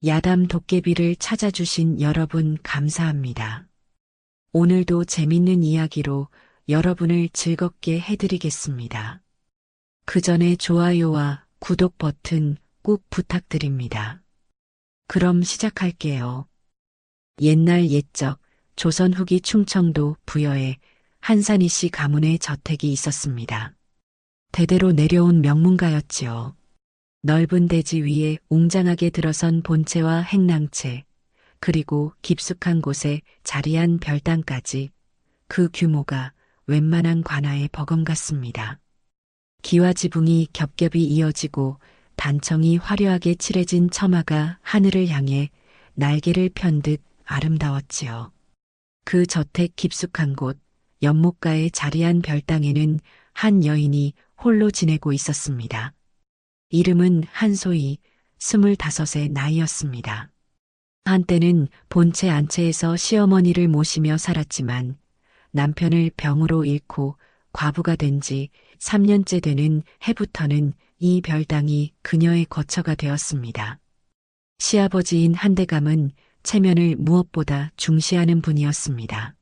야담 도깨비를 찾아주신 여러분 감사합니다. 오늘도 재밌는 이야기로 여러분을 즐겁게 해드리겠습니다. 그 전에 좋아요와 구독 버튼 꼭 부탁드립니다. 그럼 시작할게요. 옛날 옛적 조선 후기 충청도 부여에 한산희 씨 가문의 저택이 있었습니다. 대대로 내려온 명문가였지요. 넓은 대지 위에 웅장하게 들어선 본체와 행랑채, 그리고 깊숙한 곳에 자리한 별당까지 그 규모가 웬만한 관아에 버금갔습니다. 기와 지붕이 겹겹이 이어지고 단청이 화려하게 칠해진 처마가 하늘을 향해 날개를 편 듯 아름다웠지요. 그 저택 깊숙한 곳, 연못가에 자리한 별당에는 한 여인이 홀로 지내고 있었습니다. 이름은 한소희, 25의 나이였습니다. 한때는 본체 안채에서 시어머니를 모시며 살았지만 남편을 병으로 잃고 과부가 된 지 3년째 되는 해부터는 이 별당이 그녀의 거처가 되었습니다. 시아버지인 한대감은 체면을 무엇보다 중시하는 분이었습니다.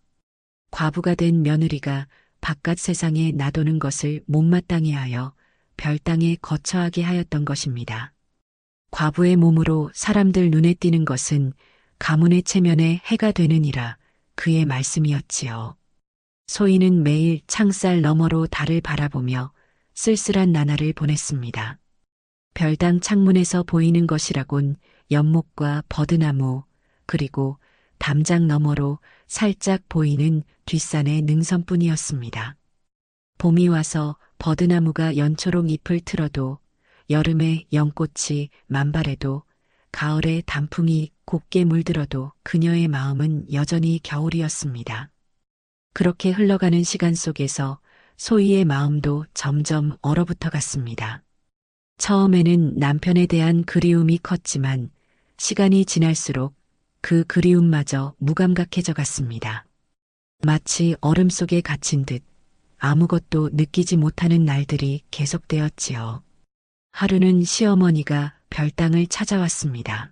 과부가 된 며느리가 바깥 세상에 나도는 것을 못마땅해 하여 별당에 거처하게 하였던 것입니다. 과부의 몸으로 사람들 눈에 띄는 것은 가문의 체면에 해가 되느니라 그의 말씀이었지요. 소희는 매일 창살 너머로 달을 바라보며 쓸쓸한 나날을 보냈습니다. 별당 창문에서 보이는 것이라곤 연못과 버드나무, 그리고 담장 너머로 살짝 보이는 뒷산의 능선뿐이었습니다. 봄이 와서 버드나무가 연초록 잎을 틀어도, 여름에 연꽃이 만발해도, 가을에 단풍이 곱게 물들어도 그녀의 마음은 여전히 겨울이었습니다. 그렇게 흘러가는 시간 속에서 소희의 마음도 점점 얼어붙어 갔습니다. 처음에는 남편에 대한 그리움이 컸지만 시간이 지날수록 그 그리움마저 무감각해져 갔습니다. 마치 얼음 속에 갇힌 듯 아무것도 느끼지 못하는 날들이 계속되었지요. 하루는 시어머니가 별당을 찾아왔습니다.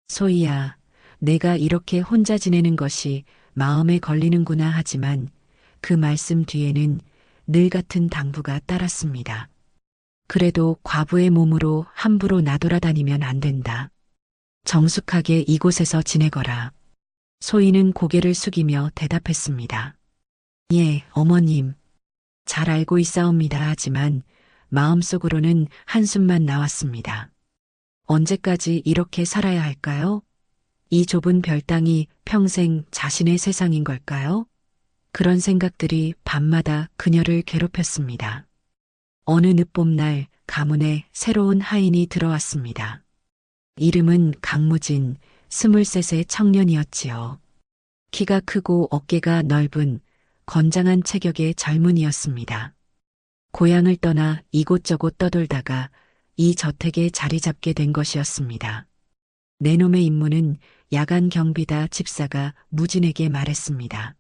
소희야, 내가 이렇게 혼자 지내는 것이 마음에 걸리는구나 하지만 그 말씀 뒤에는 늘 같은 당부가 따랐습니다. 그래도 과부의 몸으로 함부로 나돌아다니면 안 된다. 정숙하게 이곳에서 지내거라. 소희는 고개를 숙이며 대답했습니다. 예, 어머님. 잘 알고 있사옵니다 하지만 마음속으로는 한숨만 나왔습니다. 언제까지 이렇게 살아야 할까요? 이 좁은 별당이 평생 자신의 세상인 걸까요? 그런 생각들이 밤마다 그녀를 괴롭혔습니다. 어느 늦봄날 가문에 새로운 하인이 들어왔습니다. 이름은 강무진, 23세 청년이었지요. 키가 크고 어깨가 넓은 건장한 체격의 젊은이였습니다. 고향을 떠나 이곳저곳 떠돌다가 이 저택에 자리 잡게 된 것이었습니다. 내놈의 임무는 야간 경비다 집사가 무진에게 말했습니다.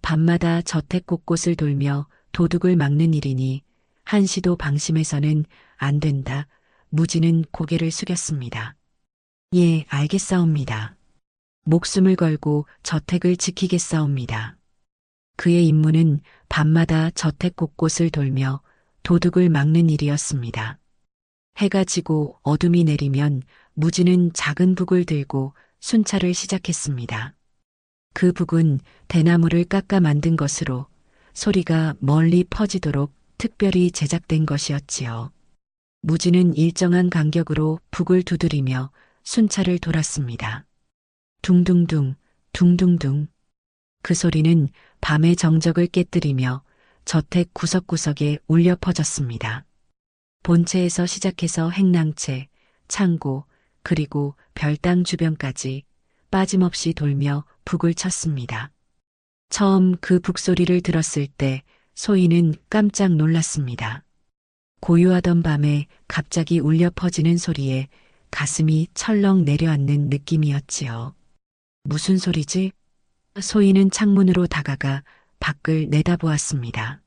밤마다 저택 곳곳을 돌며 도둑을 막는 일이니 한시도 방심해서는 안 된다. 무진은 고개를 숙였습니다. 예, 알겠사옵니다. 목숨을 걸고 저택을 지키겠사옵니다. 그의 임무는 밤마다 저택 곳곳을 돌며 도둑을 막는 일이었습니다. 해가 지고 어둠이 내리면 무진은 작은 북을 들고 순찰을 시작했습니다. 그 북은 대나무를 깎아 만든 것으로 소리가 멀리 퍼지도록 특별히 제작된 것이었지요. 무진은 일정한 간격으로 북을 두드리며 순찰을 돌았습니다. 둥둥둥, 둥둥둥. 그 소리는 밤의 정적을 깨뜨리며 저택 구석구석에 울려 퍼졌습니다. 본체에서 시작해서 행랑채, 창고, 그리고 별당 주변까지 빠짐없이 돌며 북을 쳤습니다. 처음 그 북소리를 들었을 때 소희는 깜짝 놀랐습니다. 고요하던 밤에 갑자기 울려 퍼지는 소리에 가슴이 철렁 내려앉는 느낌이었지요. 무슨 소리지? 소희는 창문으로 다가가 밖을 내다보았습니다.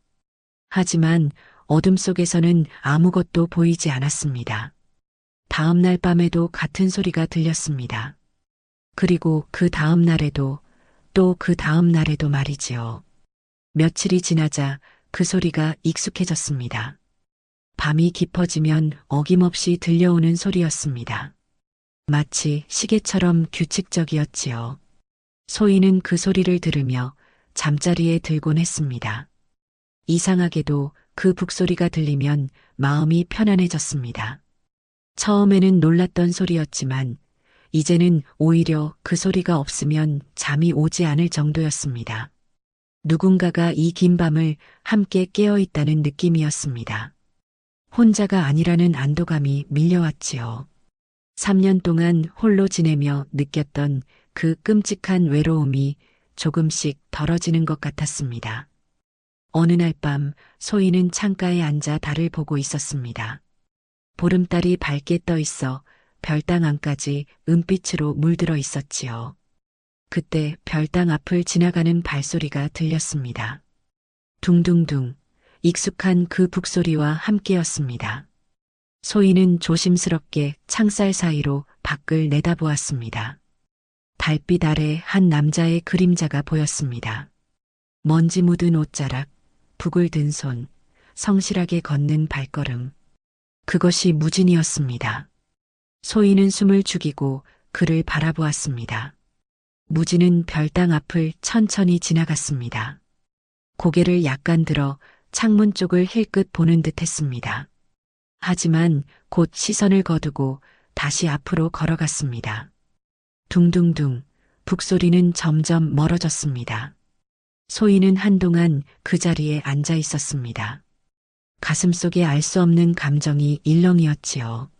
하지만 어둠 속에서는 아무것도 보이지 않았습니다. 다음 날 밤에도 같은 소리가 들렸습니다. 그리고 그 다음 날에도 또 그 다음 날에도 말이지요. 며칠이 지나자 그 소리가 익숙해졌습니다. 밤이 깊어지면 어김없이 들려오는 소리였습니다. 마치 시계처럼 규칙적이었지요. 소희는 그 소리를 들으며 잠자리에 들곤 했습니다. 이상하게도 그 북소리가 들리면 마음이 편안해졌습니다. 처음에는 놀랐던 소리였지만 이제는 오히려 그 소리가 없으면 잠이 오지 않을 정도였습니다. 누군가가 이 긴 밤을 함께 깨어 있다는 느낌이었습니다. 혼자가 아니라는 안도감이 밀려왔지요. 3년 동안 홀로 지내며 느꼈던 그 끔찍한 외로움이 조금씩 덜어지는 것 같았습니다. 어느 날 밤 소희는 창가에 앉아 달을 보고 있었습니다. 보름달이 밝게 떠 있어 별당 안까지 은빛으로 물들어 있었지요. 그때 별당 앞을 지나가는 발소리가 들렸습니다. 둥둥둥 익숙한 그 북소리와 함께였습니다. 소희는 조심스럽게 창살 사이로 밖을 내다보았습니다. 달빛 아래 한 남자의 그림자가 보였습니다. 먼지 묻은 옷자락, 북을 든 손, 성실하게 걷는 발걸음. 그것이 무진이었습니다. 소희는 숨을 죽이고 그를 바라보았습니다. 무진은 별당 앞을 천천히 지나갔습니다. 고개를 약간 들어 창문 쪽을 힐끗 보는 듯 했습니다. 하지만 곧 시선을 거두고 다시 앞으로 걸어갔습니다. 둥둥둥 북소리는 점점 멀어졌습니다. 소희는 한동안 그 자리에 앉아 있었습니다. 가슴속에 알 수 없는 감정이 일렁이었지요.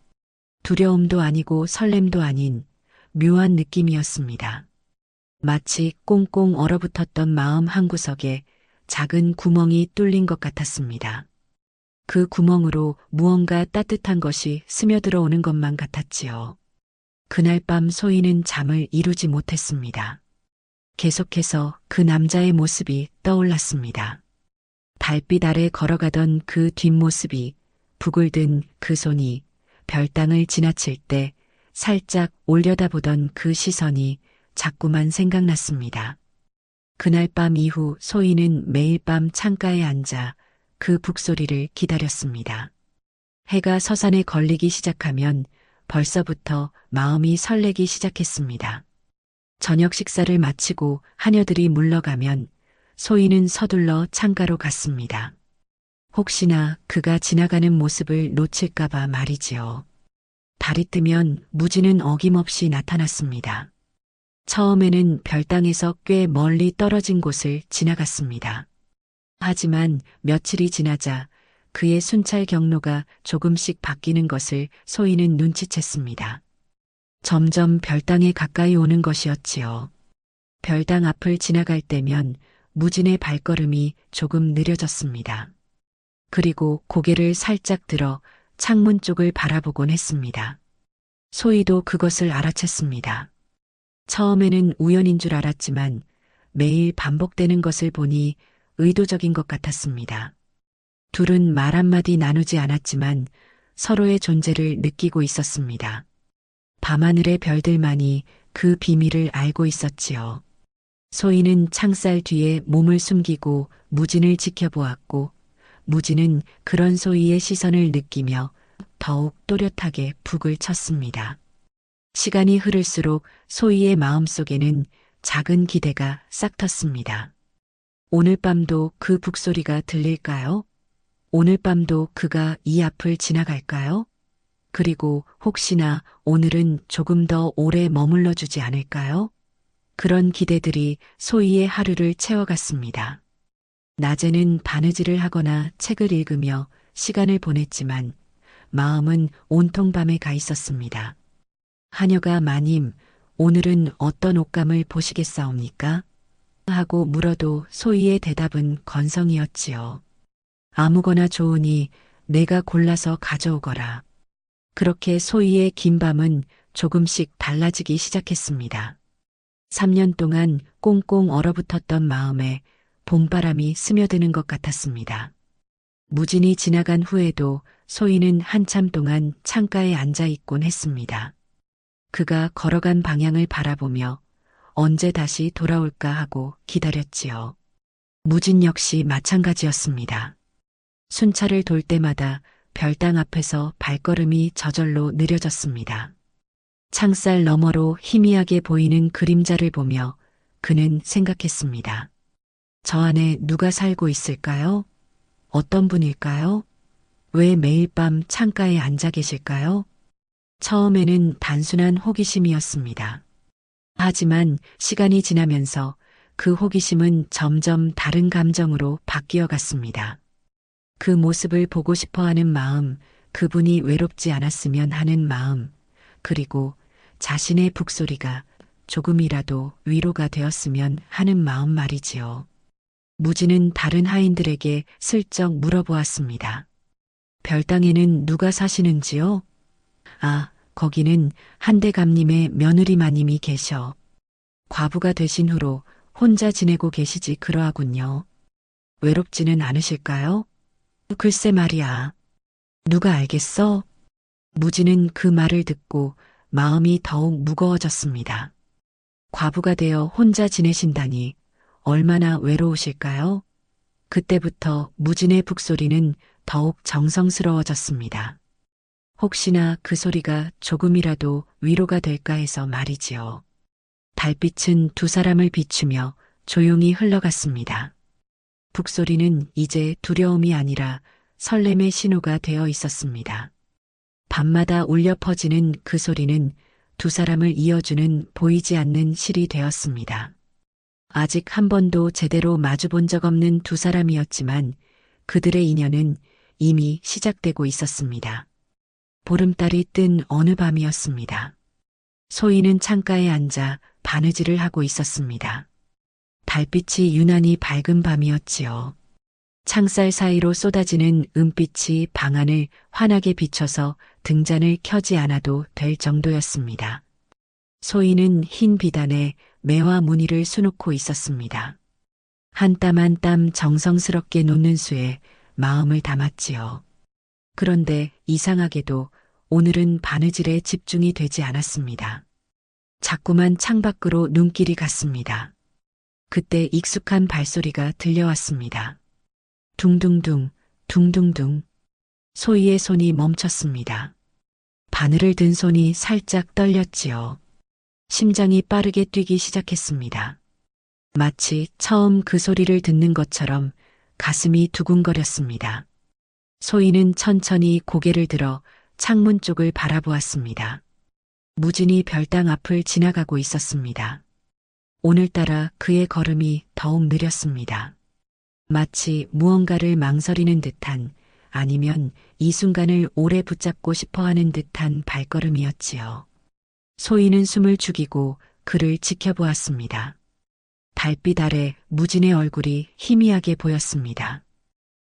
두려움도 아니고 설렘도 아닌 묘한 느낌이었습니다. 마치 꽁꽁 얼어붙었던 마음 한구석에 작은 구멍이 뚫린 것 같았습니다. 그 구멍으로 무언가 따뜻한 것이 스며들어 오는 것만 같았지요. 그날 밤 소희는 잠을 이루지 못했습니다. 계속해서 그 남자의 모습이 떠올랐습니다. 달빛 아래 걸어가던 그 뒷모습이, 북을 든 그 손이, 별당을 지나칠 때 살짝 올려다보던 그 시선이 자꾸만 생각났습니다. 그날 밤 이후 소희는 매일 밤 창가에 앉아 그 북소리를 기다렸습니다. 해가 서산에 걸리기 시작하면 벌써부터 마음이 설레기 시작했습니다. 저녁 식사를 마치고 하녀들이 물러가면 소희는 서둘러 창가로 갔습니다. 혹시나 그가 지나가는 모습을 놓칠까봐 말이지요. 달이 뜨면 무진은 어김없이 나타났습니다. 처음에는 별당에서 꽤 멀리 떨어진 곳을 지나갔습니다. 하지만 며칠이 지나자 그의 순찰 경로가 조금씩 바뀌는 것을 소희는 눈치챘습니다. 점점 별당에 가까이 오는 것이었지요. 별당 앞을 지나갈 때면 무진의 발걸음이 조금 느려졌습니다. 그리고 고개를 살짝 들어 창문 쪽을 바라보곤 했습니다. 소희도 그것을 알아챘습니다. 처음에는 우연인 줄 알았지만 매일 반복되는 것을 보니 의도적인 것 같았습니다. 둘은 말 한마디 나누지 않았지만 서로의 존재를 느끼고 있었습니다. 밤하늘의 별들만이 그 비밀을 알고 있었지요. 소희는 창살 뒤에 몸을 숨기고 무진을 지켜보았고 무진은 그런 소희의 시선을 느끼며 더욱 또렷하게 북을 쳤습니다. 시간이 흐를수록 소희의 마음속에는 작은 기대가 싹텄습니다. 오늘 밤도 그 북소리가 들릴까요? 오늘 밤도 그가 이 앞을 지나갈까요? 그리고 혹시나 오늘은 조금 더 오래 머물러 주지 않을까요? 그런 기대들이 소희의 하루를 채워갔습니다. 낮에는 바느질을 하거나 책을 읽으며 시간을 보냈지만 마음은 온통 밤에 가 있었습니다. 하녀가 마님, 오늘은 어떤 옷감을 보시겠사옵니까? 하고 물어도 소희의 대답은 건성이었지요. 아무거나 좋으니 내가 골라서 가져오거라. 그렇게 소희의 긴 밤은 조금씩 달라지기 시작했습니다. 3년 동안 꽁꽁 얼어붙었던 마음에 봄바람이 스며드는 것 같았습니다. 무진이 지나간 후에도 소희는 한참 동안 창가에 앉아 있곤 했습니다. 그가 걸어간 방향을 바라보며 언제 다시 돌아올까 하고 기다렸지요. 무진 역시 마찬가지였습니다. 순찰을 돌 때마다 별당 앞에서 발걸음이 저절로 느려졌습니다. 창살 너머로 희미하게 보이는 그림자를 보며 그는 생각했습니다. 저 안에 누가 살고 있을까요? 어떤 분일까요? 왜 매일 밤 창가에 앉아 계실까요? 처음에는 단순한 호기심이었습니다. 하지만 시간이 지나면서 그 호기심은 점점 다른 감정으로 바뀌어 갔습니다. 그 모습을 보고 싶어 하는 마음, 그분이 외롭지 않았으면 하는 마음, 그리고 자신의 북소리가 조금이라도 위로가 되었으면 하는 마음 말이지요. 무진은 다른 하인들에게 슬쩍 물어보았습니다. 별당에는 누가 사시는지요? 아, 거기는 한대감님의 며느리 마님이 계셔. 과부가 되신 후로 혼자 지내고 계시지 그러하군요. 외롭지는 않으실까요? 글쎄 말이야. 누가 알겠어? 무진은 그 말을 듣고 마음이 더욱 무거워졌습니다. 과부가 되어 혼자 지내신다니 얼마나 외로우실까요? 그때부터 무진의 북소리는 더욱 정성스러워졌습니다. 혹시나 그 소리가 조금이라도 위로가 될까 해서 말이지요. 달빛은 두 사람을 비추며 조용히 흘러갔습니다. 북소리는 이제 두려움이 아니라 설렘의 신호가 되어 있었습니다. 밤마다 울려 퍼지는 그 소리는 두 사람을 이어주는 보이지 않는 실이 되었습니다. 아직 한 번도 제대로 마주본 적 없는 두 사람이었지만 그들의 인연은 이미 시작되고 있었습니다. 보름달이 뜬 어느 밤이었습니다. 소희는 창가에 앉아 바느질을 하고 있었습니다. 달빛이 유난히 밝은 밤이었지요. 창살 사이로 쏟아지는 은빛이 방 안을 환하게 비춰서 등잔을 켜지 않아도 될 정도였습니다. 소희는 흰 비단에 매화 무늬를 수놓고 있었습니다. 한 땀 한 땀 정성스럽게 놓는 수에 마음을 담았지요. 그런데 이상하게도 오늘은 바느질에 집중이 되지 않았습니다. 자꾸만 창밖으로 눈길이 갔습니다. 그때 익숙한 발소리가 들려왔습니다. 둥둥둥, 둥둥둥. 소희의 손이 멈췄습니다. 바늘을 든 손이 살짝 떨렸지요. 심장이 빠르게 뛰기 시작했습니다. 마치 처음 그 소리를 듣는 것처럼 가슴이 두근거렸습니다. 소희는 천천히 고개를 들어 창문 쪽을 바라보았습니다. 무진이 별당 앞을 지나가고 있었습니다. 오늘따라 그의 걸음이 더욱 느렸습니다. 마치 무언가를 망설이는 듯한 아니면 이 순간을 오래 붙잡고 싶어하는 듯한 발걸음이었지요. 소희는 숨을 죽이고 그를 지켜보았습니다. 달빛 아래 무진의 얼굴이 희미하게 보였습니다.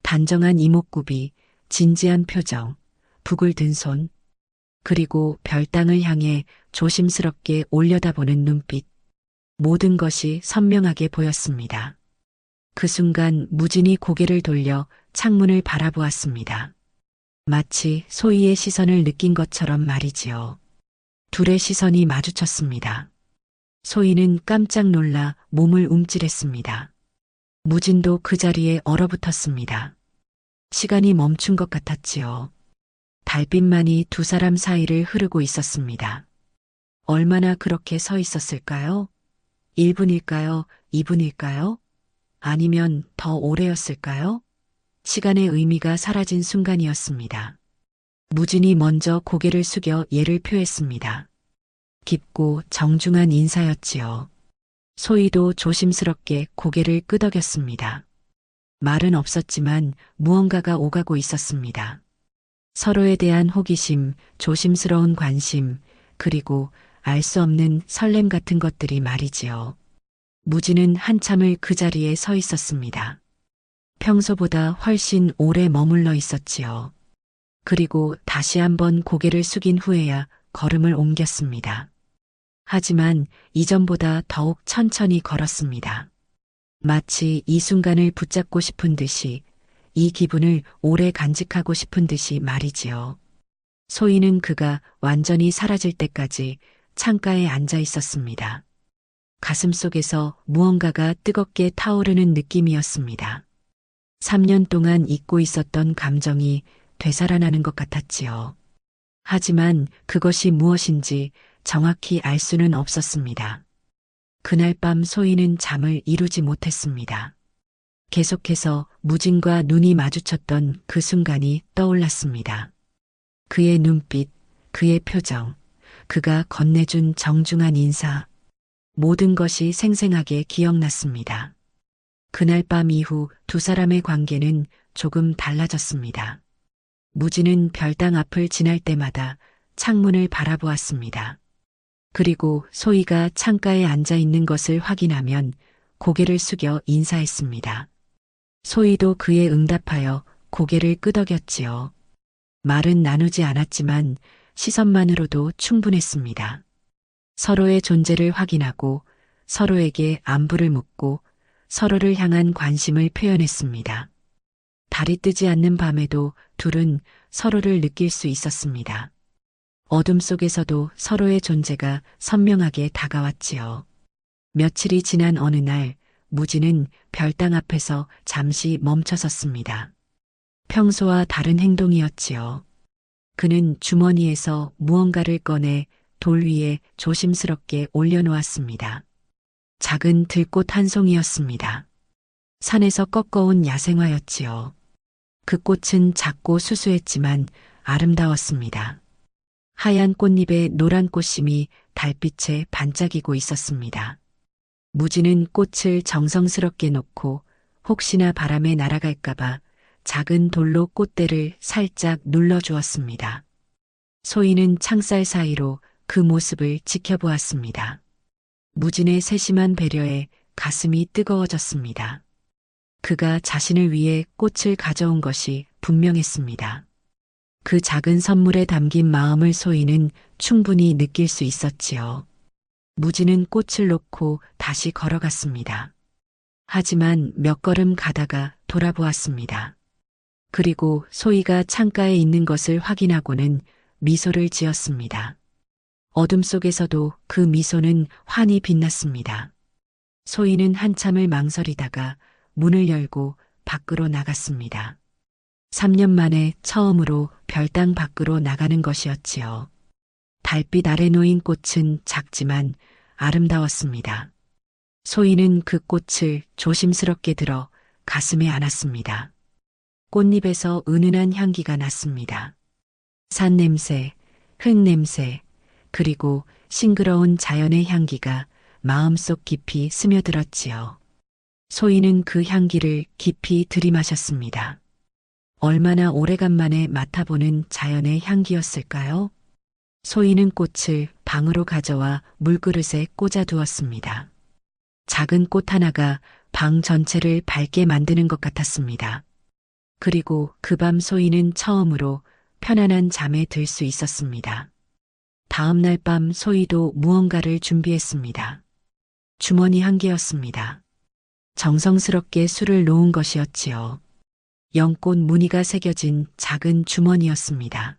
단정한 이목구비, 진지한 표정, 북을 든 손, 그리고 별당을 향해 조심스럽게 올려다보는 눈빛, 모든 것이 선명하게 보였습니다. 그 순간 무진이 고개를 돌려 창문을 바라보았습니다. 마치 소희의 시선을 느낀 것처럼 말이지요. 둘의 시선이 마주쳤습니다. 소희는 깜짝 놀라 몸을 움찔했습니다. 무진도 그 자리에 얼어붙었습니다. 시간이 멈춘 것 같았지요. 달빛만이 두 사람 사이를 흐르고 있었습니다. 얼마나 그렇게 서 있었을까요? 1분일까요? 2분일까요? 아니면 더 오래였을까요? 시간의 의미가 사라진 순간이었습니다. 무진이 먼저 고개를 숙여 예를 표했습니다. 깊고 정중한 인사였지요. 소희도 조심스럽게 고개를 끄덕였습니다. 말은 없었지만 무언가가 오가고 있었습니다. 서로에 대한 호기심, 조심스러운 관심, 그리고 알 수 없는 설렘 같은 것들이 말이지요. 무진은 한참을 그 자리에 서 있었습니다. 평소보다 훨씬 오래 머물러 있었지요. 그리고 다시 한번 고개를 숙인 후에야 걸음을 옮겼습니다. 하지만 이전보다 더욱 천천히 걸었습니다. 마치 이 순간을 붙잡고 싶은 듯이 이 기분을 오래 간직하고 싶은 듯이 말이지요. 소희는 그가 완전히 사라질 때까지 창가에 앉아 있었습니다. 가슴속에서 무언가가 뜨겁게 타오르는 느낌이었습니다. 3년 동안 잊고 있었던 감정이 되살아나는 것 같았지요. 하지만 그것이 무엇인지 정확히 알 수는 없었습니다. 그날 밤 소희는 잠을 이루지 못했습니다. 계속해서 무진과 눈이 마주쳤던 그 순간이 떠올랐습니다. 그의 눈빛, 그의 표정, 그가 건네준 정중한 인사, 모든 것이 생생하게 기억났습니다. 그날 밤 이후 두 사람의 관계는 조금 달라졌습니다. 무진은 별당 앞을 지날 때마다 창문을 바라보았습니다. 그리고 소희가 창가에 앉아 있는 것을 확인하면 고개를 숙여 인사했습니다. 소희도 그에 응답하여 고개를 끄덕였지요. 말은 나누지 않았지만 시선만으로도 충분했습니다. 서로의 존재를 확인하고 서로에게 안부를 묻고 서로를 향한 관심을 표현했습니다. 달이 뜨지 않는 밤에도 둘은 서로를 느낄 수 있었습니다. 어둠 속에서도 서로의 존재가 선명하게 다가왔지요. 며칠이 지난 어느 날 무진은 별당 앞에서 잠시 멈춰섰습니다. 평소와 다른 행동이었지요. 그는 주머니에서 무언가를 꺼내 돌 위에 조심스럽게 올려놓았습니다. 작은 들꽃 한 송이였습니다. 산에서 꺾어온 야생화였지요. 그 꽃은 작고 수수했지만 아름다웠습니다. 하얀 꽃잎에 노란 꽃심이 달빛에 반짝이고 있었습니다. 무진은 꽃을 정성스럽게 놓고 혹시나 바람에 날아갈까봐 작은 돌로 꽃대를 살짝 눌러주었습니다. 소희는 창살 사이로 그 모습을 지켜보았습니다. 무진의 세심한 배려에 가슴이 뜨거워졌습니다. 그가 자신을 위해 꽃을 가져온 것이 분명했습니다. 그 작은 선물에 담긴 마음을 소희는 충분히 느낄 수 있었지요. 무진은 꽃을 놓고 다시 걸어갔습니다. 하지만 몇 걸음 가다가 돌아보았습니다. 그리고 소희가 창가에 있는 것을 확인하고는 미소를 지었습니다. 어둠 속에서도 그 미소는 환히 빛났습니다. 소희는 한참을 망설이다가 문을 열고 밖으로 나갔습니다. 3년 만에 처음으로 별당 밖으로 나가는 것이었지요. 달빛 아래 놓인 꽃은 작지만 아름다웠습니다. 소희는 그 꽃을 조심스럽게 들어 가슴에 안았습니다. 꽃잎에서 은은한 향기가 났습니다. 산 냄새, 흙 냄새, 그리고 싱그러운 자연의 향기가 마음속 깊이 스며들었지요. 소희는 그 향기를 깊이 들이마셨습니다. 얼마나 오래간만에 맡아보는 자연의 향기였을까요? 소희는 꽃을 방으로 가져와 물그릇에 꽂아두었습니다. 작은 꽃 하나가 방 전체를 밝게 만드는 것 같았습니다. 그리고 그 밤 소희는 처음으로 편안한 잠에 들 수 있었습니다. 다음 날 밤 소희도 무언가를 준비했습니다. 주머니 한 개였습니다. 정성스럽게 술을 놓은 것이었지요. 연꽃 무늬가 새겨진 작은 주머니였습니다.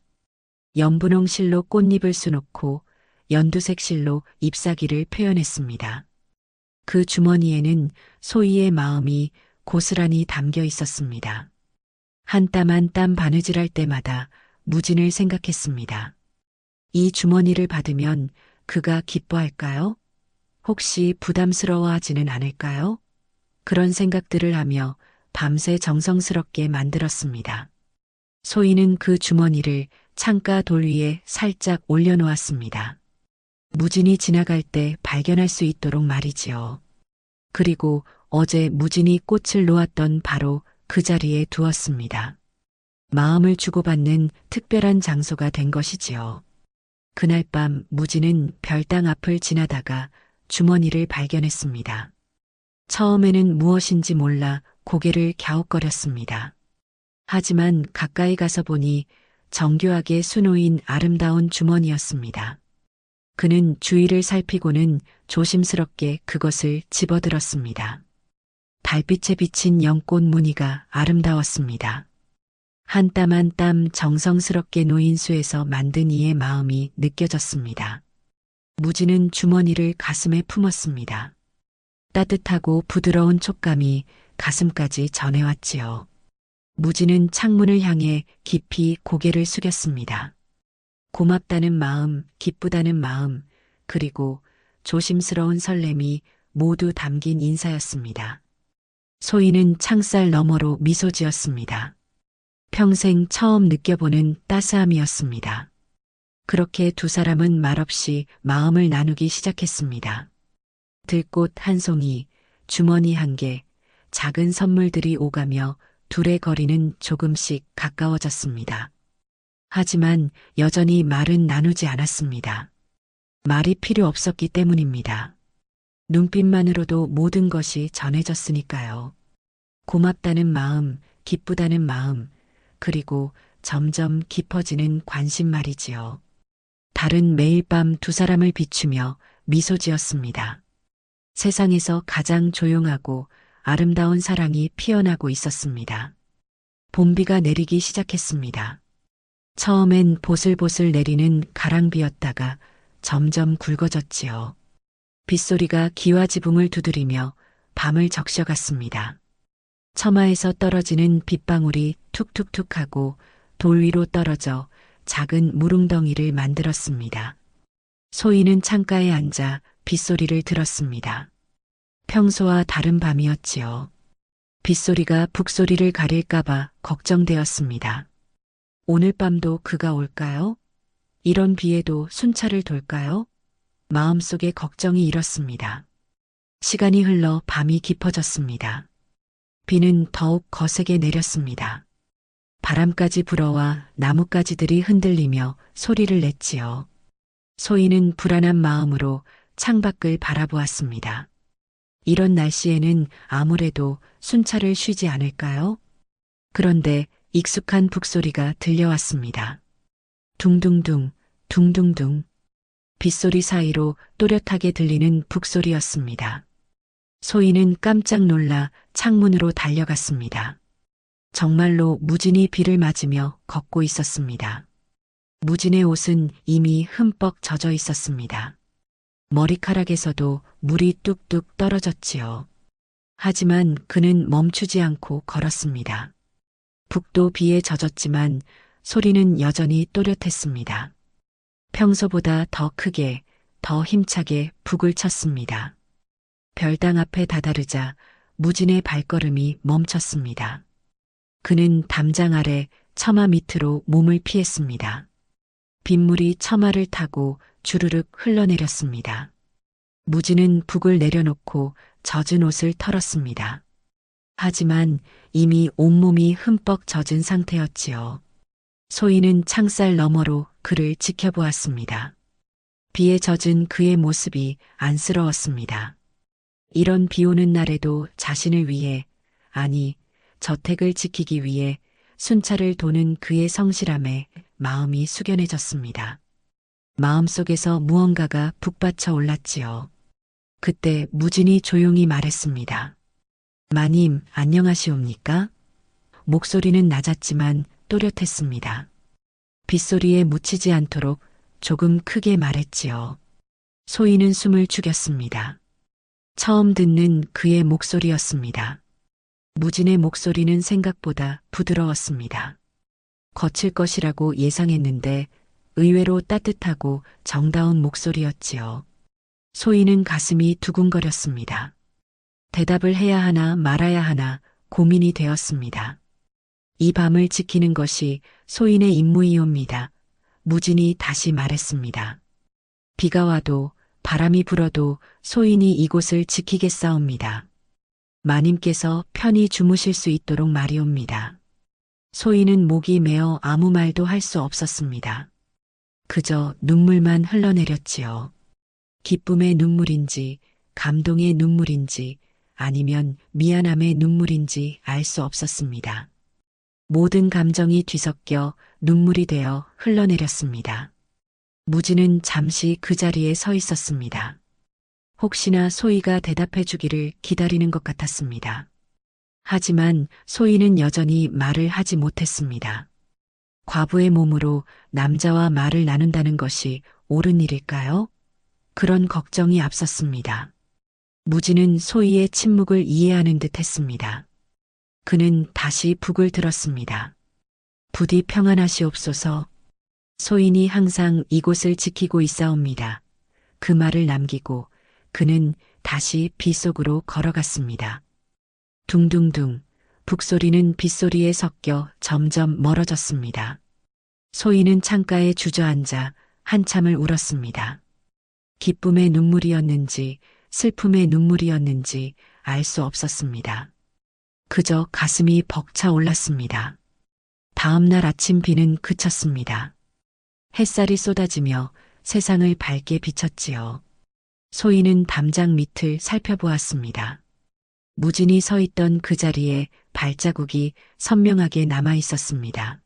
연분홍 실로 꽃잎을 수놓고 연두색 실로 잎사귀를 표현했습니다. 그 주머니에는 소희의 마음이 고스란히 담겨 있었습니다. 한 땀 한 땀 바느질할 때마다 무진을 생각했습니다. 이 주머니를 받으면 그가 기뻐할까요? 혹시 부담스러워하지는 않을까요? 그런 생각들을 하며 밤새 정성스럽게 만들었습니다. 소희는 그 주머니를 창가 돌 위에 살짝 올려놓았습니다. 무진이 지나갈 때 발견할 수 있도록 말이지요. 그리고 어제 무진이 꽃을 놓았던 바로 그 자리에 두었습니다. 마음을 주고받는 특별한 장소가 된 것이지요. 그날 밤 무진은 별당 앞을 지나다가 주머니를 발견했습니다. 처음에는 무엇인지 몰라 고개를 갸웃거렸습니다. 하지만 가까이 가서 보니 정교하게 수놓인 아름다운 주머니였습니다. 그는 주위를 살피고는 조심스럽게 그것을 집어들었습니다. 달빛에 비친 연꽃 무늬가 아름다웠습니다. 한 땀 한 땀 정성스럽게 놓인 수에서 만든 이의 마음이 느껴졌습니다. 무지는 주머니를 가슴에 품었습니다. 따뜻하고 부드러운 촉감이 가슴까지 전해왔지요. 무지는 창문을 향해 깊이 고개를 숙였습니다. 고맙다는 마음, 기쁘다는 마음, 그리고 조심스러운 설렘이 모두 담긴 인사였습니다. 소희는 창살 너머로 미소 지었습니다. 평생 처음 느껴보는 따스함이었습니다. 그렇게 두 사람은 말없이 마음을 나누기 시작했습니다. 들꽃 한 송이, 주머니 한 개, 작은 선물들이 오가며 둘의 거리는 조금씩 가까워졌습니다. 하지만 여전히 말은 나누지 않았습니다. 말이 필요 없었기 때문입니다. 눈빛만으로도 모든 것이 전해졌으니까요. 고맙다는 마음, 기쁘다는 마음, 그리고 점점 깊어지는 관심 말이지요. 달은 매일 밤 두 사람을 비추며 미소 지었습니다. 세상에서 가장 조용하고 아름다운 사랑이 피어나고 있었습니다. 봄비가 내리기 시작했습니다. 처음엔 보슬보슬 내리는 가랑비였다가 점점 굵어졌지요. 빗소리가 기와 지붕을 두드리며 밤을 적셔갔습니다. 처마에서 떨어지는 빗방울이 툭툭툭 하고 돌 위로 떨어져 작은 물웅덩이를 만들었습니다. 소희는 창가에 앉아 빗소리를 들었습니다. 평소와 다른 밤이었지요. 빗소리가 북소리를 가릴까봐 걱정되었습니다. 오늘 밤도 그가 올까요? 이런 비에도 순찰을 돌까요? 마음속에 걱정이 일었습니다. 시간이 흘러 밤이 깊어졌습니다. 비는 더욱 거세게 내렸습니다. 바람까지 불어와 나뭇가지들이 흔들리며 소리를 냈지요. 소희는 불안한 마음으로 창밖을 바라보았습니다. 이런 날씨에는 아무래도 순찰을 쉬지 않을까요? 그런데 익숙한 북소리가 들려왔습니다. 둥둥둥, 둥둥둥. 빗소리 사이로 또렷하게 들리는 북소리였습니다. 소희는 깜짝 놀라 창문으로 달려갔습니다. 정말로 무진이 비를 맞으며 걷고 있었습니다. 무진의 옷은 이미 흠뻑 젖어 있었습니다. 머리카락에서도 물이 뚝뚝 떨어졌지요. 하지만 그는 멈추지 않고 걸었습니다. 북도 비에 젖었지만 소리는 여전히 또렷했습니다. 평소보다 더 크게, 더 힘차게 북을 쳤습니다. 별당 앞에 다다르자 무진의 발걸음이 멈췄습니다. 그는 담장 아래 처마 밑으로 몸을 피했습니다. 빗물이 처마를 타고 주르륵 흘러내렸습니다. 무진은 북을 내려놓고 젖은 옷을 털었습니다. 하지만 이미 온몸이 흠뻑 젖은 상태였지요. 소희는 창살 너머로 그를 지켜보았습니다. 비에 젖은 그의 모습이 안쓰러웠습니다. 이런 비 오는 날에도 자신을 위해, 아니, 저택을 지키기 위해 순찰을 도는 그의 성실함에 마음이 숙연해졌습니다. 마음속에서 무언가가 북받쳐 올랐지요. 그때 무진이 조용히 말했습니다. 마님, 안녕하시옵니까? 목소리는 낮았지만 또렷했습니다. 빗소리에 묻히지 않도록 조금 크게 말했지요. 소희는 숨을 죽였습니다. 처음 듣는 그의 목소리였습니다. 무진의 목소리는 생각보다 부드러웠습니다. 거칠 것이라고 예상했는데 의외로 따뜻하고 정다운 목소리였지요. 소희는 가슴이 두근거렸습니다. 대답을 해야 하나 말아야 하나 고민이 되었습니다. 이 밤을 지키는 것이 소인의 임무이옵니다. 무진이 다시 말했습니다. 비가 와도 바람이 불어도 소인이 이곳을 지키겠사옵니다. 마님께서 편히 주무실 수 있도록 말이옵니다. 소인은 목이 메어 아무 말도 할 수 없었습니다. 그저 눈물만 흘러내렸지요. 기쁨의 눈물인지 감동의 눈물인지 아니면 미안함의 눈물인지 알 수 없었습니다. 모든 감정이 뒤섞여 눈물이 되어 흘러내렸습니다. 무진은 잠시 그 자리에 서 있었습니다. 혹시나 소희가 대답해 주기를 기다리는 것 같았습니다. 하지만 소희는 여전히 말을 하지 못했습니다. 과부의 몸으로 남자와 말을 나눈다는 것이 옳은 일일까요? 그런 걱정이 앞섰습니다. 무지는 소희의 침묵을 이해하는 듯 했습니다. 그는 다시 북을 들었습니다. 부디 평안하시옵소서. 소인이 항상 이곳을 지키고 있사옵니다. 그 말을 남기고 그는 다시 빗속으로 걸어갔습니다. 둥둥둥 북소리는 빗소리에 섞여 점점 멀어졌습니다. 소희는 창가에 주저앉아 한참을 울었습니다. 기쁨의 눈물이었는지 슬픔의 눈물이었는지 알 수 없었습니다. 그저 가슴이 벅차 올랐습니다. 다음 날 아침 비는 그쳤습니다. 햇살이 쏟아지며 세상을 밝게 비쳤지요. 소희는 담장 밑을 살펴보았습니다. 무진이 서 있던 그 자리에 발자국이 선명하게 남아 있었습니다.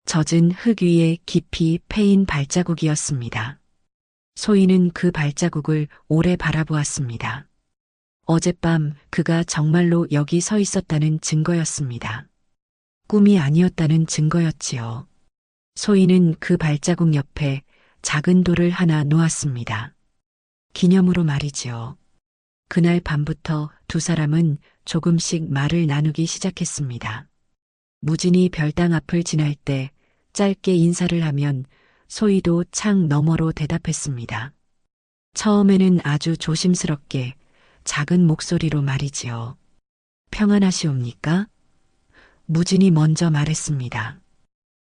젖은 흙 위에 깊이 패인 발자국이었습니다. 소희는 그 발자국을 오래 바라보았습니다. 어젯밤 그가 정말로 여기 서 있었다는 증거였습니다. 꿈이 아니었다는 증거였지요. 소희는 그 발자국 옆에 작은 돌을 하나 놓았습니다. 기념으로 말이지요. 그날 밤부터 두 사람은 조금씩 말을 나누기 시작했습니다. 무진이 별당 앞을 지날 때 짧게 인사를 하면 소희도 창 너머로 대답했습니다. 처음에는 아주 조심스럽게 작은 목소리로 말이지요. 평안하시옵니까? 무진이 먼저 말했습니다.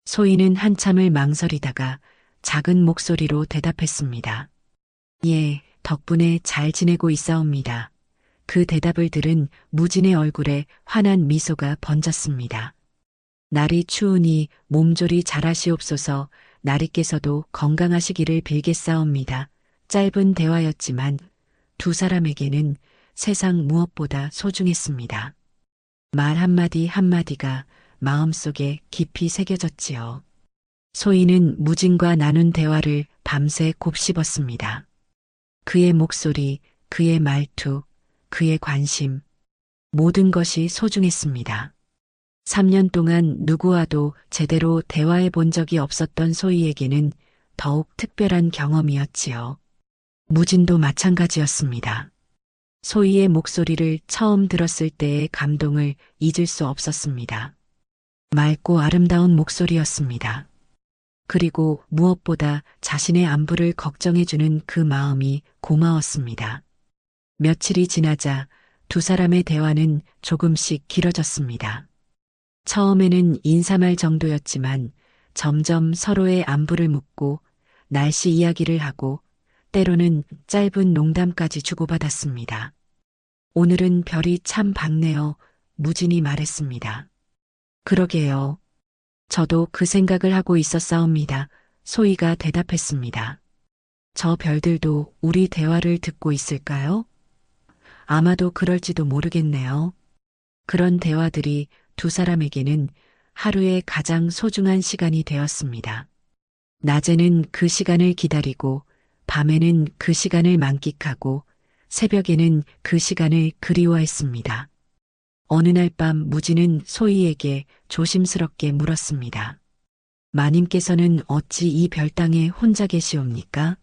소희는 한참을 망설이다가 작은 목소리로 대답했습니다. 예, 덕분에 잘 지내고 있사옵니다. 그 대답을 들은 무진의 얼굴에 환한 미소가 번졌습니다. 날이 추우니 몸조리 잘하시옵소서. 나리께서도 건강하시기를 빌겠사옵니다. 짧은 대화였지만 두 사람에게는 세상 무엇보다 소중했습니다. 말 한마디 한마디가 마음속에 깊이 새겨졌지요. 소희는 무진과 나눈 대화를 밤새 곱씹었습니다. 그의 목소리, 그의 말투, 그의 관심, 모든 것이 소중했습니다. 3년 동안 누구와도 제대로 대화해 본 적이 없었던 소희에게는 더욱 특별한 경험이었지요. 무진도 마찬가지였습니다. 소희의 목소리를 처음 들었을 때의 감동을 잊을 수 없었습니다. 맑고 아름다운 목소리였습니다. 그리고 무엇보다 자신의 안부를 걱정해주는 그 마음이 고마웠습니다. 며칠이 지나자 두 사람의 대화는 조금씩 길어졌습니다. 처음에는 인사말 정도였지만 점점 서로의 안부를 묻고 날씨 이야기를 하고 때로는 짧은 농담까지 주고받았습니다. 오늘은 별이 참 밝네요. 무진이 말했습니다. 그러게요. 저도 그 생각을 하고 있었사옵니다. 소희가 대답했습니다. 저 별들도 우리 대화를 듣고 있을까요? 아마도 그럴지도 모르겠네요. 그런 대화들이 두 사람에게는 하루의 가장 소중한 시간이 되었습니다. 낮에는 그 시간을 기다리고 밤에는 그 시간을 만끽하고 새벽에는 그 시간을 그리워했습니다. 어느 날 밤 무진은 소희에게 조심스럽게 물었습니다. 마님께서는 어찌 이 별당에 혼자 계시옵니까?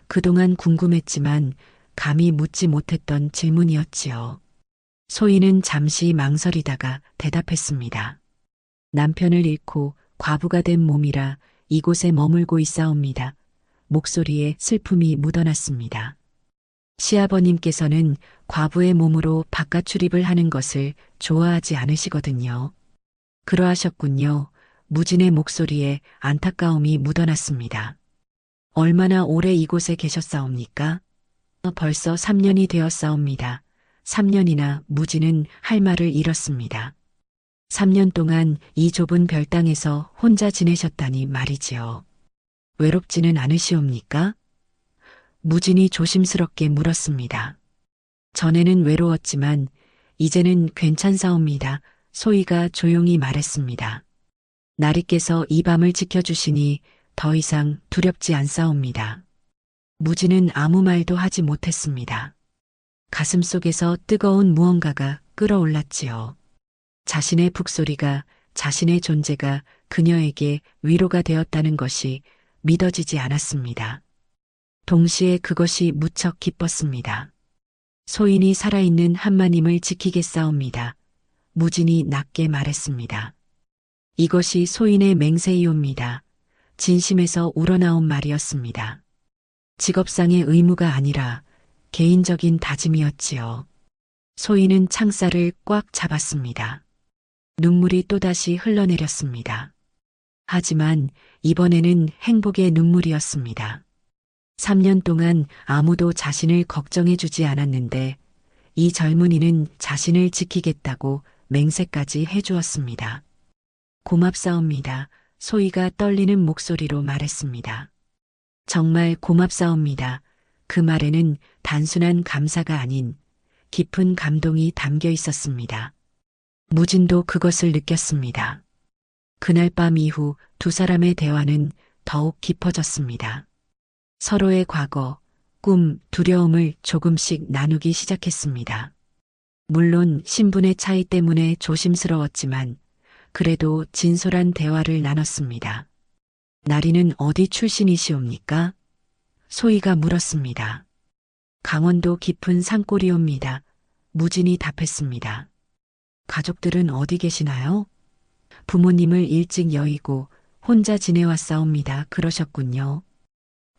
그동안 궁금했지만 감히 묻지 못했던 질문이었지요. 소희는 잠시 망설이다가 대답했습니다. 남편을 잃고 과부가 된 몸이라 이곳에 머물고 있사옵니다. 목소리에 슬픔이 묻어났습니다. 시아버님께서는 과부의 몸으로 바깥 출입을 하는 것을 좋아하지 않으시거든요. 그러하셨군요. 무진의 목소리에 안타까움이 묻어났습니다. 얼마나 오래 이곳에 계셨사옵니까? 벌써 3년이 되었사옵니다. 3년이나 무진은 할 말을 잃었습니다. 3년 동안 이 좁은 별당에서 혼자 지내셨다니 말이지요. 외롭지는 않으시옵니까? 무진이 조심스럽게 물었습니다. 전에는 외로웠지만 이제는 괜찮사옵니다. 소희가 조용히 말했습니다. 나리께서 이 밤을 지켜주시니 더 이상 두렵지 않사옵니다. 무진은 아무 말도 하지 못했습니다. 가슴속에서 뜨거운 무언가가 끓어올랐지요. 자신의 북소리가, 자신의 존재가 그녀에게 위로가 되었다는 것이 믿어지지 않았습니다. 동시에 그것이 무척 기뻤습니다. 소인이 살아있는 한마님을 지키겠사옵니다. 무진이 낮게 말했습니다. 이것이 소인의 맹세이옵니다. 진심에서 우러나온 말이었습니다. 직업상의 의무가 아니라 개인적인 다짐이었지요. 소인은 창살을 꽉 잡았습니다. 눈물이 또다시 흘러내렸습니다. 하지만 이번에는 행복의 눈물이었습니다. 3년 동안 아무도 자신을 걱정해주지 않았는데 이 젊은이는 자신을 지키겠다고 맹세까지 해주었습니다. 고맙사옵니다. 소희가 떨리는 목소리로 말했습니다. 정말 고맙사옵니다. 그 말에는 단순한 감사가 아닌 깊은 감동이 담겨 있었습니다. 무진도 그것을 느꼈습니다. 그날 밤 이후 두 사람의 대화는 더욱 깊어졌습니다. 서로의 과거, 꿈, 두려움을 조금씩 나누기 시작했습니다. 물론 신분의 차이 때문에 조심스러웠지만 그래도 진솔한 대화를 나눴습니다. 나리는 어디 출신이시옵니까? 소희가 물었습니다. 강원도 깊은 산골이옵니다. 무진이 답했습니다. 가족들은 어디 계시나요? 부모님을 일찍 여의고 혼자 지내왔사옵니다. 그러셨군요.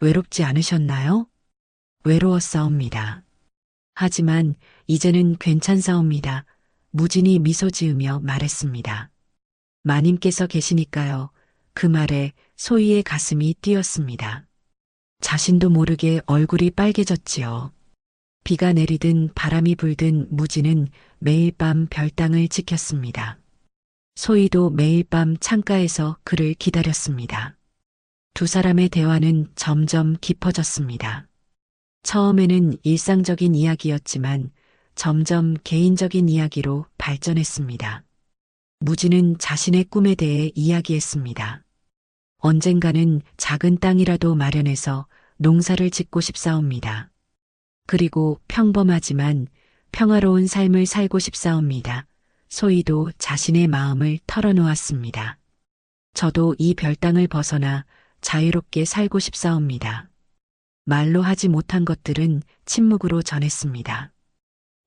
외롭지 않으셨나요? 외로웠사옵니다. 하지만 이제는 괜찮사옵니다. 무진이 미소 지으며 말했습니다. 마님께서 계시니까요. 그 말에 소희의 가슴이 뛰었습니다. 자신도 모르게 얼굴이 빨개졌지요. 비가 내리든 바람이 불든 무진은 매일 밤 별당을 지켰습니다. 소희도 매일 밤 창가에서 그를 기다렸습니다. 두 사람의 대화는 점점 깊어졌습니다. 처음에는 일상적인 이야기였지만 점점 개인적인 이야기로 발전했습니다. 무진은 자신의 꿈에 대해 이야기했습니다. 언젠가는 작은 땅이라도 마련해서 농사를 짓고 싶사옵니다. 그리고 평범하지만 평화로운 삶을 살고 싶사옵니다. 소희도 자신의 마음을 털어놓았습니다. 저도 이 별땅을 벗어나 자유롭게 살고 싶사옵니다. 말로 하지 못한 것들은 침묵으로 전했습니다.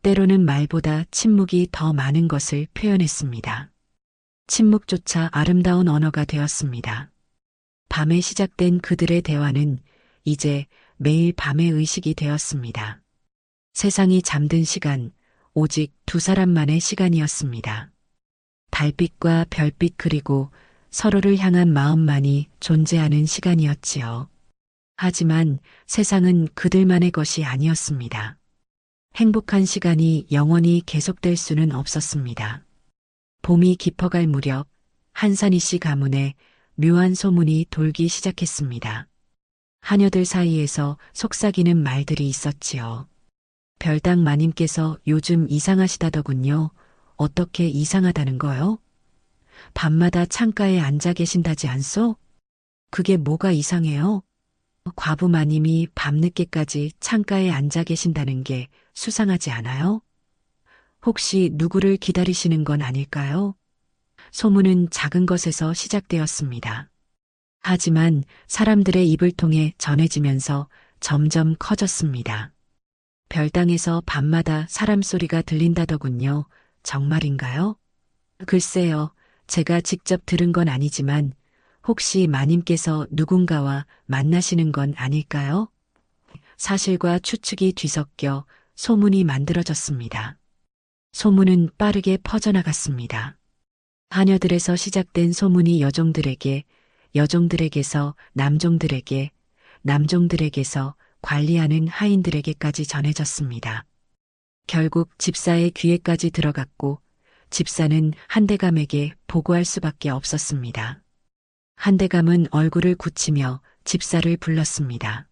때로는 말보다 침묵이 더 많은 것을 표현했습니다. 침묵조차 아름다운 언어가 되었습니다. 밤에 시작된 그들의 대화는 이제 매일 밤의 의식이 되었습니다. 세상이 잠든 시간, 오직 두 사람만의 시간이었습니다. 달빛과 별빛 그리고 서로를 향한 마음만이 존재하는 시간이었지요. 하지만 세상은 그들만의 것이 아니었습니다. 행복한 시간이 영원히 계속될 수는 없었습니다. 봄이 깊어갈 무렵 한산희 씨 가문에 묘한 소문이 돌기 시작했습니다. 하녀들 사이에서 속삭이는 말들이 있었지요. 별당 마님께서 요즘 이상하시다더군요. 어떻게 이상하다는 거요? 밤마다 창가에 앉아 계신다지 않소? 그게 뭐가 이상해요? 과부 마님이 밤늦게까지 창가에 앉아 계신다는 게 수상하지 않아요? 혹시 누구를 기다리시는 건 아닐까요? 소문은 작은 것에서 시작되었습니다. 하지만 사람들의 입을 통해 전해지면서 점점 커졌습니다. 별당에서 밤마다 사람 소리가 들린다더군요. 정말인가요? 글쎄요, 제가 직접 들은 건 아니지만 혹시 마님께서 누군가와 만나시는 건 아닐까요? 사실과 추측이 뒤섞여 소문이 만들어졌습니다. 소문은 빠르게 퍼져나갔습니다. 하녀들에서 시작된 소문이 여종들에게, 여종들에게서 남종들에게, 남종들에게서 관리하는 하인들에게까지 전해졌습니다. 결국 집사의 귀에까지 들어갔고 집사는 한대감에게 보고할 수밖에 없었습니다. 한대감은 얼굴을 굳히며 집사를 불렀습니다.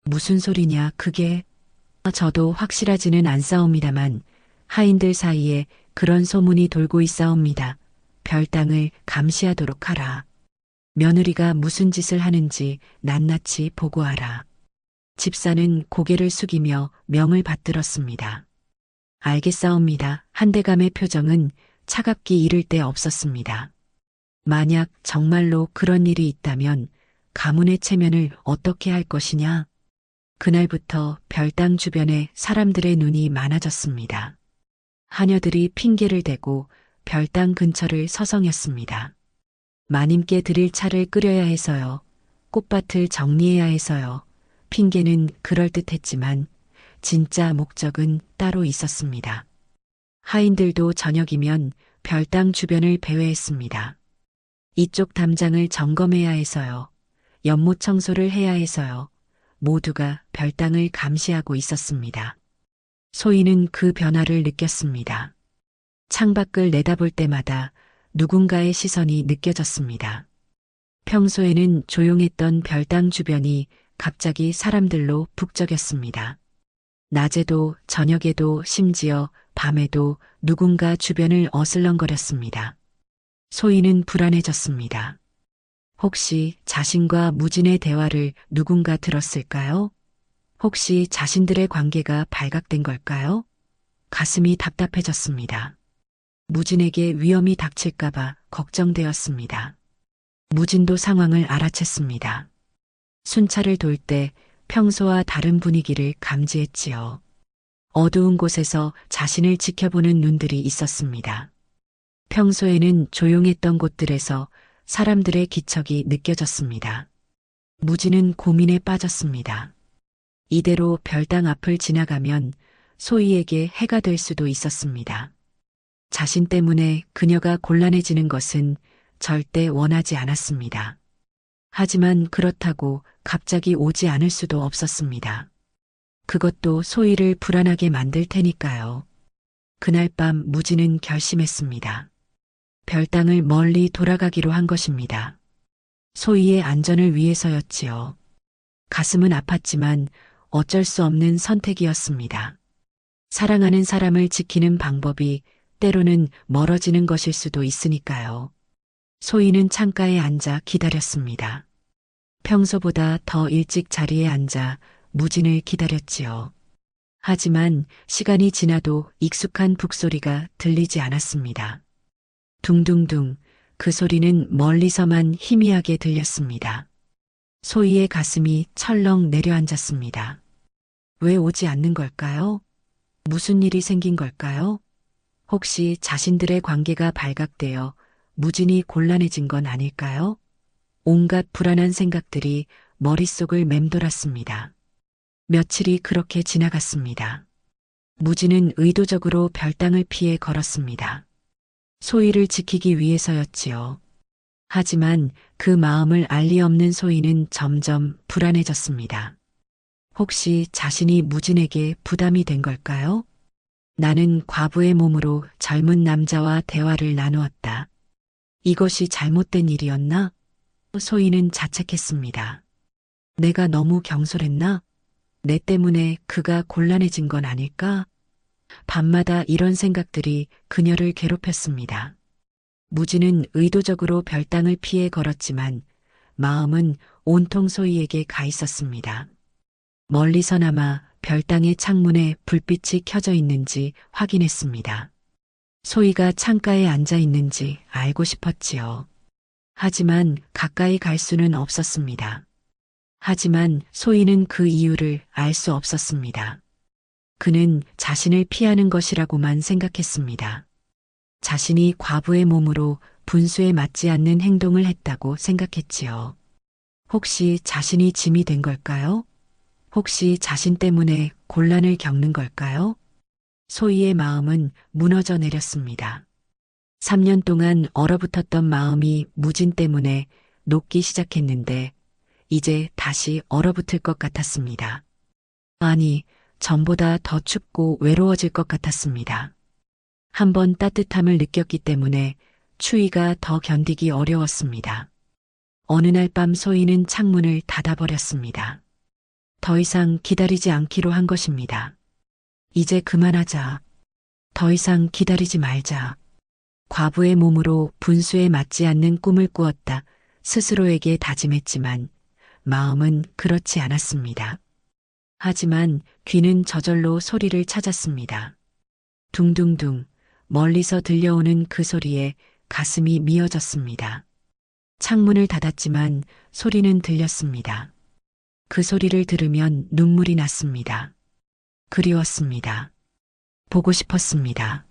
무슨 소리냐 그게? 저도 확실하지는 않사옵니다만 하인들 사이에 그런 소문이 돌고 있사옵니다. 별당을 감시하도록 하라. 며느리가 무슨 짓을 하는지 낱낱이 보고하라. 집사는 고개를 숙이며 명을 받들었습니다. 알겠사옵니다. 한대감의 표정은 차갑기 이를 데 없었습니다. 만약 정말로 그런 일이 있다면 가문의 체면을 어떻게 할 것이냐? 그날부터 별당 주변에 사람들의 눈이 많아졌습니다. 하녀들이 핑계를 대고 별당 근처를 서성였습니다. 마님께 드릴 차를 끓여야 해서요. 꽃밭을 정리해야 해서요. 핑계는 그럴듯했지만 진짜 목적은 따로 있었습니다. 하인들도 저녁이면 별당 주변을 배회했습니다. 이쪽 담장을 점검해야 해서요. 연못 청소를 해야 해서요. 모두가 별당을 감시하고 있었습니다. 소희는 그 변화를 느꼈습니다. 창밖을 내다볼 때마다 누군가의 시선이 느껴졌습니다. 평소에는 조용했던 별당 주변이 갑자기 사람들로 북적였습니다. 낮에도 저녁에도 심지어 밤에도 누군가 주변을 어슬렁거렸습니다. 소희는 불안해졌습니다. 혹시 자신과 무진의 대화를 누군가 들었을까요? 혹시 자신들의 관계가 발각된 걸까요? 가슴이 답답해졌습니다. 무진에게 위험이 닥칠까봐 걱정되었습니다. 무진도 상황을 알아챘습니다. 순찰을 돌 때 평소와 다른 분위기를 감지했지요. 어두운 곳에서 자신을 지켜보는 눈들이 있었습니다. 평소에는 조용했던 곳들에서 사람들의 기척이 느껴졌습니다. 무진은 고민에 빠졌습니다. 이대로 별당 앞을 지나가면 소희에게 해가 될 수도 있었습니다. 자신 때문에 그녀가 곤란해지는 것은 절대 원하지 않았습니다. 하지만 그렇다고 갑자기 오지 않을 수도 없었습니다. 그것도 소희를 불안하게 만들 테니까요. 그날 밤 무진은 결심했습니다. 별당을 멀리 돌아가기로 한 것입니다. 소희의 안전을 위해서였지요. 가슴은 아팠지만 어쩔 수 없는 선택이었습니다. 사랑하는 사람을 지키는 방법이 때로는 멀어지는 것일 수도 있으니까요. 소희는 창가에 앉아 기다렸습니다. 평소보다 더 일찍 자리에 앉아 무진을 기다렸지요. 하지만 시간이 지나도 익숙한 북소리가 들리지 않았습니다. 둥둥둥, 그 소리는 멀리서만 희미하게 들렸습니다. 소희의 가슴이 철렁 내려앉았습니다. 왜 오지 않는 걸까요? 무슨 일이 생긴 걸까요? 혹시 자신들의 관계가 발각되어 무진이 곤란해진 건 아닐까요? 온갖 불안한 생각들이 머릿속을 맴돌았습니다. 며칠이 그렇게 지나갔습니다. 무진은 의도적으로 별당을 피해 걸었습니다. 소희를 지키기 위해서였지요. 하지만 그 마음을 알리 없는 소희는 점점 불안해졌습니다. 혹시 자신이 무진에게 부담이 된 걸까요? 나는 과부의 몸으로 젊은 남자와 대화를 나누었다. 이것이 잘못된 일이었나? 소희는 자책했습니다. 내가 너무 경솔했나? 내 때문에 그가 곤란해진 건 아닐까? 밤마다 이런 생각들이 그녀를 괴롭혔습니다. 무진은 의도적으로 별당을 피해 걸었지만 마음은 온통 소희에게 가 있었습니다. 멀리서나마 별당의 창문에 불빛이 켜져 있는지 확인했습니다. 소희가 창가에 앉아 있는지 알고 싶었지요. 하지만 가까이 갈 수는 없었습니다. 하지만 소희는 그 이유를 알 수 없었습니다. 그는 자신을 피하는 것이라고만 생각했습니다. 자신이 과부의 몸으로 분수에 맞지 않는 행동을 했다고 생각했지요. 혹시 자신이 짐이 된 걸까요? 혹시 자신 때문에 곤란을 겪는 걸까요? 소희의 마음은 무너져 내렸습니다. 3년 동안 얼어붙었던 마음이 무진 때문에 녹기 시작했는데 이제 다시 얼어붙을 것 같았습니다. 아니, 전보다 더 춥고 외로워질 것 같았습니다. 한번 따뜻함을 느꼈기 때문에 추위가 더 견디기 어려웠습니다. 어느 날 밤 소희는 창문을 닫아버렸습니다. 더 이상 기다리지 않기로 한 것입니다. 이제 그만하자. 더 이상 기다리지 말자. 과부의 몸으로 분수에 맞지 않는 꿈을 꾸었다. 스스로에게 다짐했지만 마음은 그렇지 않았습니다. 하지만 귀는 저절로 소리를 찾았습니다. 둥둥둥, 멀리서 들려오는 그 소리에 가슴이 미어졌습니다. 창문을 닫았지만 소리는 들렸습니다. 그 소리를 들으면 눈물이 났습니다. 그리웠습니다. 보고 싶었습니다.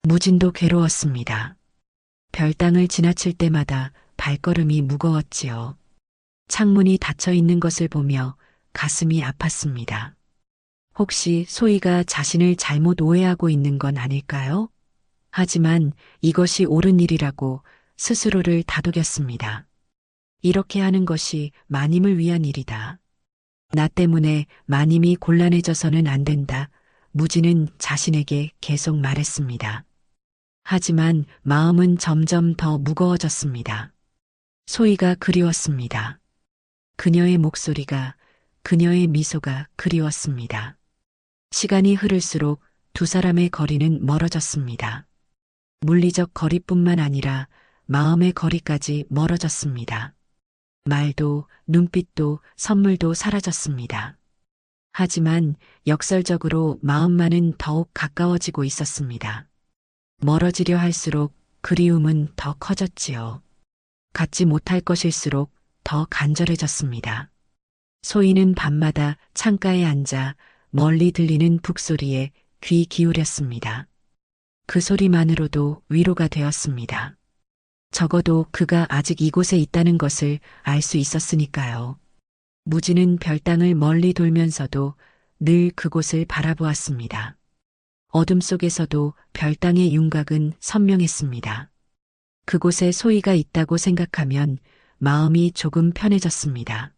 무진도 괴로웠습니다. 별당을 지나칠 때마다 발걸음이 무거웠지요. 창문이 닫혀 있는 것을 보며 가슴이 아팠습니다. 혹시 소희가 자신을 잘못 오해하고 있는 건 아닐까요? 하지만 이것이 옳은 일이라고 스스로를 다독였습니다. 이렇게 하는 것이 마님을 위한 일이다. 나 때문에 마님이 곤란해져서는 안 된다. 무진은 자신에게 계속 말했습니다. 하지만 마음은 점점 더 무거워졌습니다. 소희가 그리웠습니다. 그녀의 목소리가, 그녀의 미소가 그리웠습니다. 시간이 흐를수록 두 사람의 거리는 멀어졌습니다. 물리적 거리뿐만 아니라 마음의 거리까지 멀어졌습니다. 말도, 눈빛도, 선물도 사라졌습니다. 하지만 역설적으로 마음만은 더욱 가까워지고 있었습니다. 멀어지려 할수록 그리움은 더 커졌지요. 갖지 못할 것일수록 더 간절해졌습니다. 소희는 밤마다 창가에 앉아 멀리 들리는 북소리에 귀 기울였습니다. 그 소리만으로도 위로가 되었습니다. 적어도 그가 아직 이곳에 있다는 것을 알 수 있었으니까요. 무진은 별당을 멀리 돌면서도 늘 그곳을 바라보았습니다. 어둠 속에서도 별당의 윤곽은 선명했습니다. 그곳에 소희가 있다고 생각하면 마음이 조금 편해졌습니다.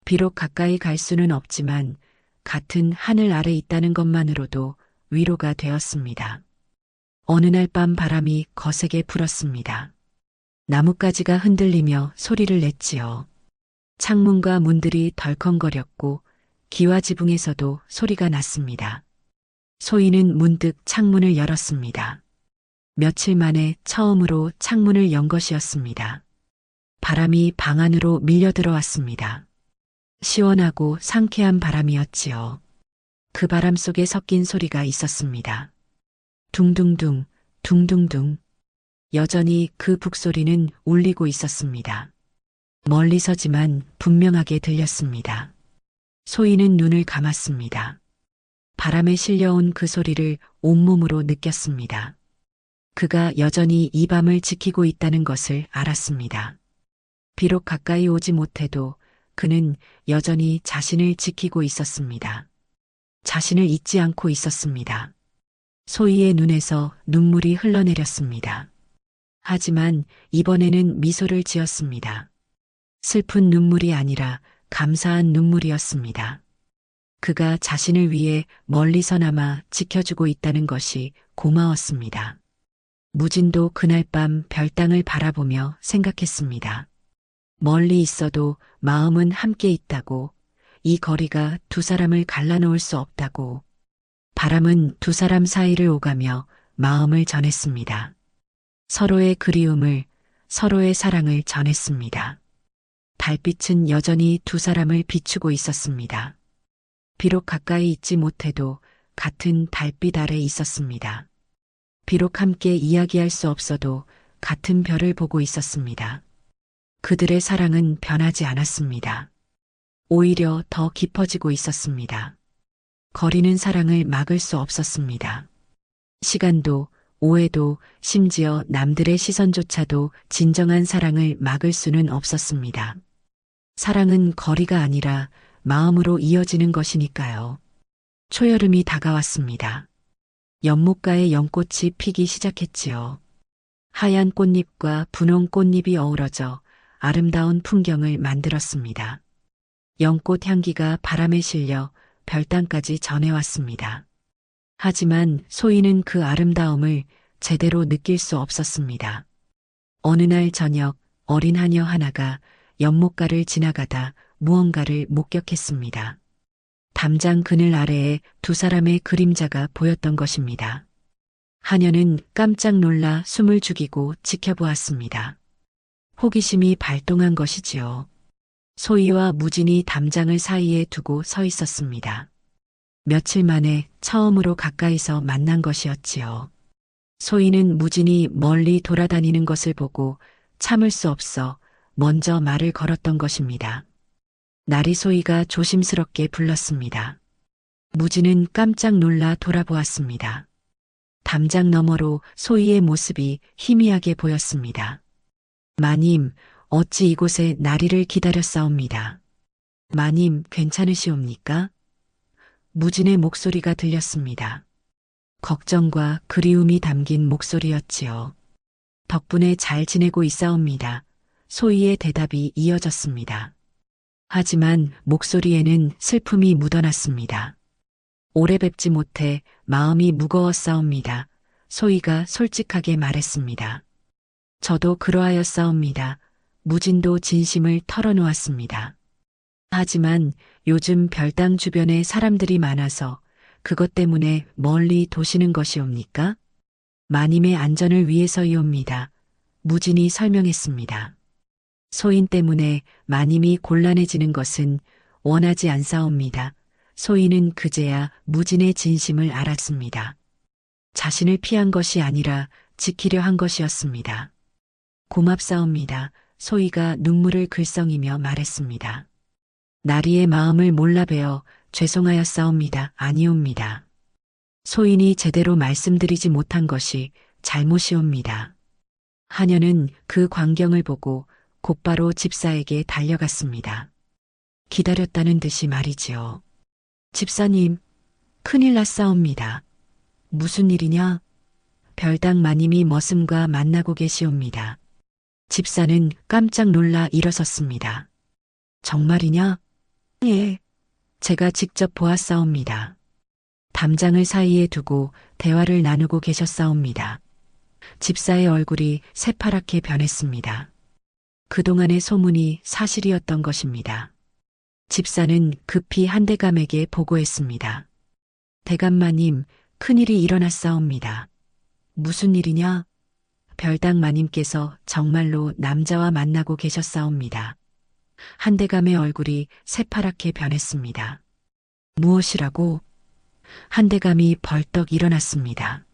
비록 가까이 갈 수는 없지만 같은 하늘 아래 있다는 것만으로도 위로가 되었습니다. 어느 날 밤 바람이 거세게 불었습니다. 나뭇가지가 흔들리며 소리를 냈지요. 창문과 문들이 덜컹거렸고 기와 지붕에서도 소리가 났습니다. 소희는 문득 창문을 열었습니다. 며칠 만에 처음으로 창문을 연 것이었습니다. 바람이 방 안으로 밀려 들어왔습니다. 시원하고 상쾌한 바람이었지요. 그 바람 속에 섞인 소리가 있었습니다. 둥둥둥, 둥둥둥. 여전히 그 북소리는 울리고 있었습니다. 멀리서지만 분명하게 들렸습니다. 소희는 눈을 감았습니다. 바람에 실려온 그 소리를 온몸으로 느꼈습니다. 그가 여전히 이 밤을 지키고 있다는 것을 알았습니다. 비록 가까이 오지 못해도 그는 여전히 자신을 지키고 있었습니다. 자신을 잊지 않고 있었습니다. 소희의 눈에서 눈물이 흘러내렸습니다. 하지만 이번에는 미소를 지었습니다. 슬픈 눈물이 아니라 감사한 눈물이었습니다. 그가 자신을 위해 멀리서나마 지켜주고 있다는 것이 고마웠습니다. 무진도 그날 밤 별당을 바라보며 생각했습니다. 멀리 있어도 마음은 함께 있다고, 이 거리가 두 사람을 갈라놓을 수 없다고. 바람은 두 사람 사이를 오가며 마음을 전했습니다. 서로의 그리움을, 서로의 사랑을 전했습니다. 달빛은 여전히 두 사람을 비추고 있었습니다. 비록 가까이 있지 못해도 같은 달빛 아래 있었습니다. 비록 함께 이야기할 수 없어도 같은 별을 보고 있었습니다. 그들의 사랑은 변하지 않았습니다. 오히려 더 깊어지고 있었습니다. 거리는 사랑을 막을 수 없었습니다. 시간도, 오해도, 심지어 남들의 시선조차도 진정한 사랑을 막을 수는 없었습니다. 사랑은 거리가 아니라 마음으로 이어지는 것이니까요. 초여름이 다가왔습니다. 연못가에 연꽃이 피기 시작했지요. 하얀 꽃잎과 분홍 꽃잎이 어우러져 아름다운 풍경을 만들었습니다. 연꽃 향기가 바람에 실려 별당까지 전해왔습니다. 하지만 소희는 그 아름다움을 제대로 느낄 수 없었습니다. 어느 날 저녁 어린 하녀 하나가 연못가를 지나가다 무언가를 목격했습니다. 담장 그늘 아래에 두 사람의 그림자가 보였던 것입니다. 하녀는 깜짝 놀라 숨을 죽이고 지켜보았습니다. 호기심이 발동한 것이지요. 소희와 무진이 담장을 사이에 두고 서 있었습니다. 며칠 만에 처음으로 가까이서 만난 것이었지요. 소희는 무진이 멀리 돌아다니는 것을 보고 참을 수 없어 먼저 말을 걸었던 것입니다. 나리 소희가 조심스럽게 불렀습니다. 무진은 깜짝 놀라 돌아보았습니다. 담장 너머로 소희의 모습이 희미하게 보였습니다. 마님, 어찌 이곳에 나리를 기다렸사옵니다. 마님, 괜찮으시옵니까? 무진의 목소리가 들렸습니다. 걱정과 그리움이 담긴 목소리였지요. 덕분에 잘 지내고 있사옵니다. 소희의 대답이 이어졌습니다. 하지만 목소리에는 슬픔이 묻어났습니다. 오래 뵙지 못해 마음이 무거웠사옵니다. 소희가 솔직하게 말했습니다. 저도 그러하였사옵니다. 무진도 진심을 털어놓았습니다. 하지만 요즘 별당 주변에 사람들이 많아서 그것 때문에 멀리 도시는 것이옵니까? 마님의 안전을 위해서이옵니다. 무진이 설명했습니다. 소인 때문에 마님이 곤란해지는 것은 원하지 않사옵니다. 소인은 그제야 무진의 진심을 알았습니다. 자신을 피한 것이 아니라 지키려 한 것이었습니다. 고맙사옵니다. 소희가 눈물을 글썽이며 말했습니다. 나리의 마음을 몰라뵈어 죄송하였사옵니다. 아니옵니다. 소인이 제대로 말씀드리지 못한 것이 잘못이옵니다. 하녀는 그 광경을 보고 곧바로 집사에게 달려갔습니다. 기다렸다는 듯이 말이지요. 집사님, 큰일 났사옵니다. 무슨 일이냐? 별당 마님이 머슴과 만나고 계시옵니다. 집사는 깜짝 놀라 일어섰습니다. 정말이냐? 예, 제가 직접 보았사옵니다. 담장을 사이에 두고 대화를 나누고 계셨사옵니다. 집사의 얼굴이 새파랗게 변했습니다. 그동안의 소문이 사실이었던 것입니다. 집사는 급히 한대감에게 보고했습니다. 대감마님, 큰일이 일어났사옵니다. 무슨 일이냐? 별당 마님께서 정말로 남자와 만나고 계셨사옵니다. 한대감의 얼굴이 새파랗게 변했습니다. 무엇이라고? 한대감이 벌떡 일어났습니다.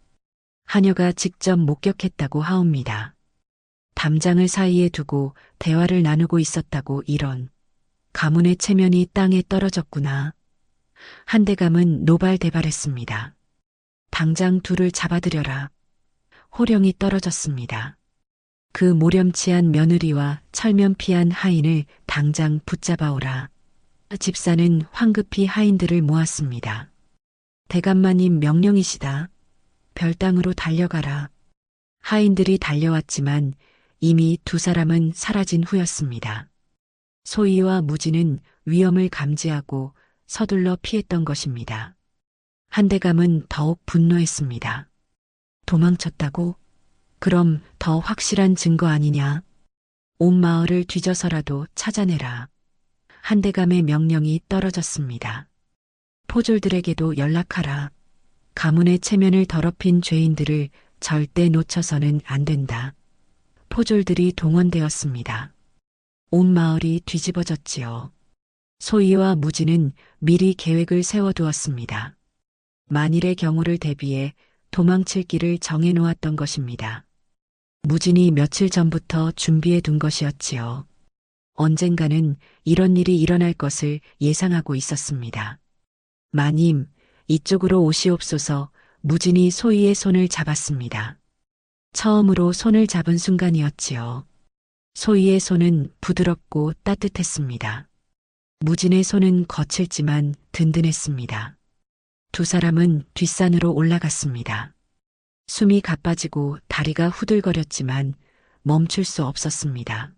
하녀가 직접 목격했다고 하옵니다. 담장을 사이에 두고 대화를 나누고 있었다고 이런. 가문의 체면이 땅에 떨어졌구나. 한대감은 노발대발했습니다. 당장 둘을 잡아들여라. 호령이 떨어졌습니다. 그 모렴치한 며느리와 철면피한 하인을 당장 붙잡아오라. 집사는 황급히 하인들을 모았습니다. 대감마님 명령이시다. 별당으로 달려가라. 하인들이 달려왔지만 이미 두 사람은 사라진 후였습니다. 소희와 무진은 위험을 감지하고 서둘러 피했던 것입니다. 한대감은 더욱 분노했습니다. 도망쳤다고? 그럼 더 확실한 증거 아니냐? 온 마을을 뒤져서라도 찾아내라. 한대감의 명령이 떨어졌습니다. 포졸들에게도 연락하라. 가문의 체면을 더럽힌 죄인들을 절대 놓쳐서는 안 된다. 포졸들이 동원되었습니다. 온 마을이 뒤집어졌지요. 소희와 무진은 미리 계획을 세워두었습니다. 만일의 경우를 대비해 도망칠 길을 정해놓았던 것입니다. 무진이 며칠 전부터 준비해 둔 것이었지요. 언젠가는 이런 일이 일어날 것을 예상하고 있었습니다. 마님, 이쪽으로 오시옵소서. 무진이 소희의 손을 잡았습니다. 처음으로 손을 잡은 순간이었지요. 소희의 손은 부드럽고 따뜻했습니다. 무진의 손은 거칠지만 든든했습니다. 두 사람은 뒷산으로 올라갔습니다. 숨이 가빠지고 다리가 후들거렸지만 멈출 수 없었습니다.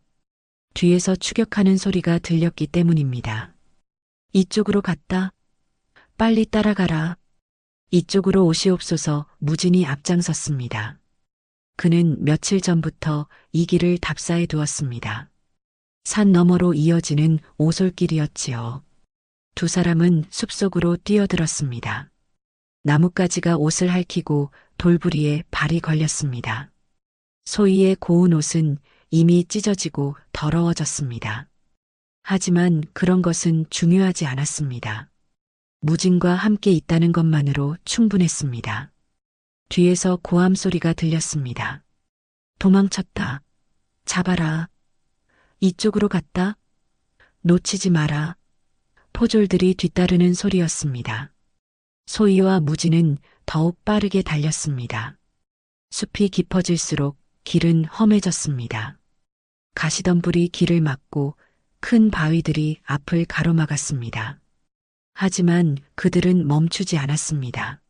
뒤에서 추격하는 소리가 들렸기 때문입니다. 이쪽으로 갔다. 빨리 따라가라. 이쪽으로 오시옵소서. 무진이 앞장섰습니다. 그는 며칠 전부터 이 길을 답사해 두었습니다. 산 너머로 이어지는 오솔길이었지요. 두 사람은 숲속으로 뛰어들었습니다. 나뭇가지가 옷을 핥히고 돌부리에 발이 걸렸습니다. 소희의 고운 옷은 이미 찢어지고 더러워졌습니다. 하지만 그런 것은 중요하지 않았습니다. 무진과 함께 있다는 것만으로 충분했습니다. 뒤에서 고함 소리가 들렸습니다. 도망쳤다. 잡아라. 이쪽으로 갔다. 놓치지 마라. 포졸들이 뒤따르는 소리였습니다. 소희와 무진은 더욱 빠르게 달렸습니다. 숲이 깊어질수록 길은 험해졌습니다. 가시덤불이 길을 막고 큰 바위들이 앞을 가로막았습니다. 하지만 그들은 멈추지 않았습니다.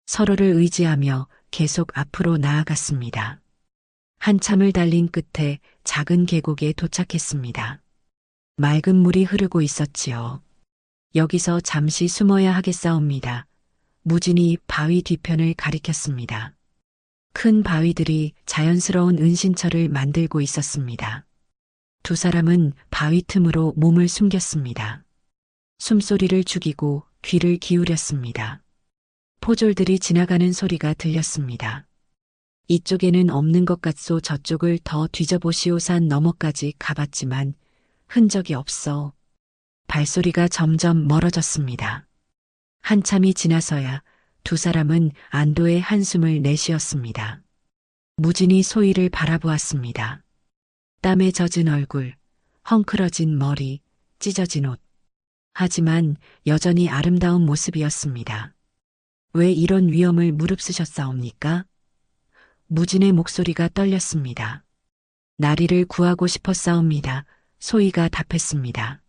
서로를 의지하며 계속 앞으로 나아갔습니다. 한참을 달린 끝에 작은 계곡에 도착했습니다. 맑은 물이 흐르고 있었지요. 여기서 잠시 숨어야 하겠사옵니다. 무진이 바위 뒤편을 가리켰습니다. 큰 바위들이 자연스러운 은신처를 만들고 있었습니다. 두 사람은 바위 틈으로 몸을 숨겼습니다. 숨소리를 죽이고 귀를 기울였습니다. 포졸들이 지나가는 소리가 들렸습니다. 이쪽에는 없는 것 같소. 저쪽을 더 뒤져보시오. 산 너머까지 가봤지만 흔적이 없어. 발소리가 점점 멀어졌습니다. 한참이 지나서야 두 사람은 안도의 한숨을 내쉬었습니다. 무진이 소희를 바라보았습니다. 땀에 젖은 얼굴, 헝클어진 머리, 찢어진 옷. 하지만 여전히 아름다운 모습이었습니다. 왜 이런 위험을 무릅쓰셨사옵니까? 무진의 목소리가 떨렸습니다. 나리를 구하고 싶었사옵니다. 소희가 답했습니다.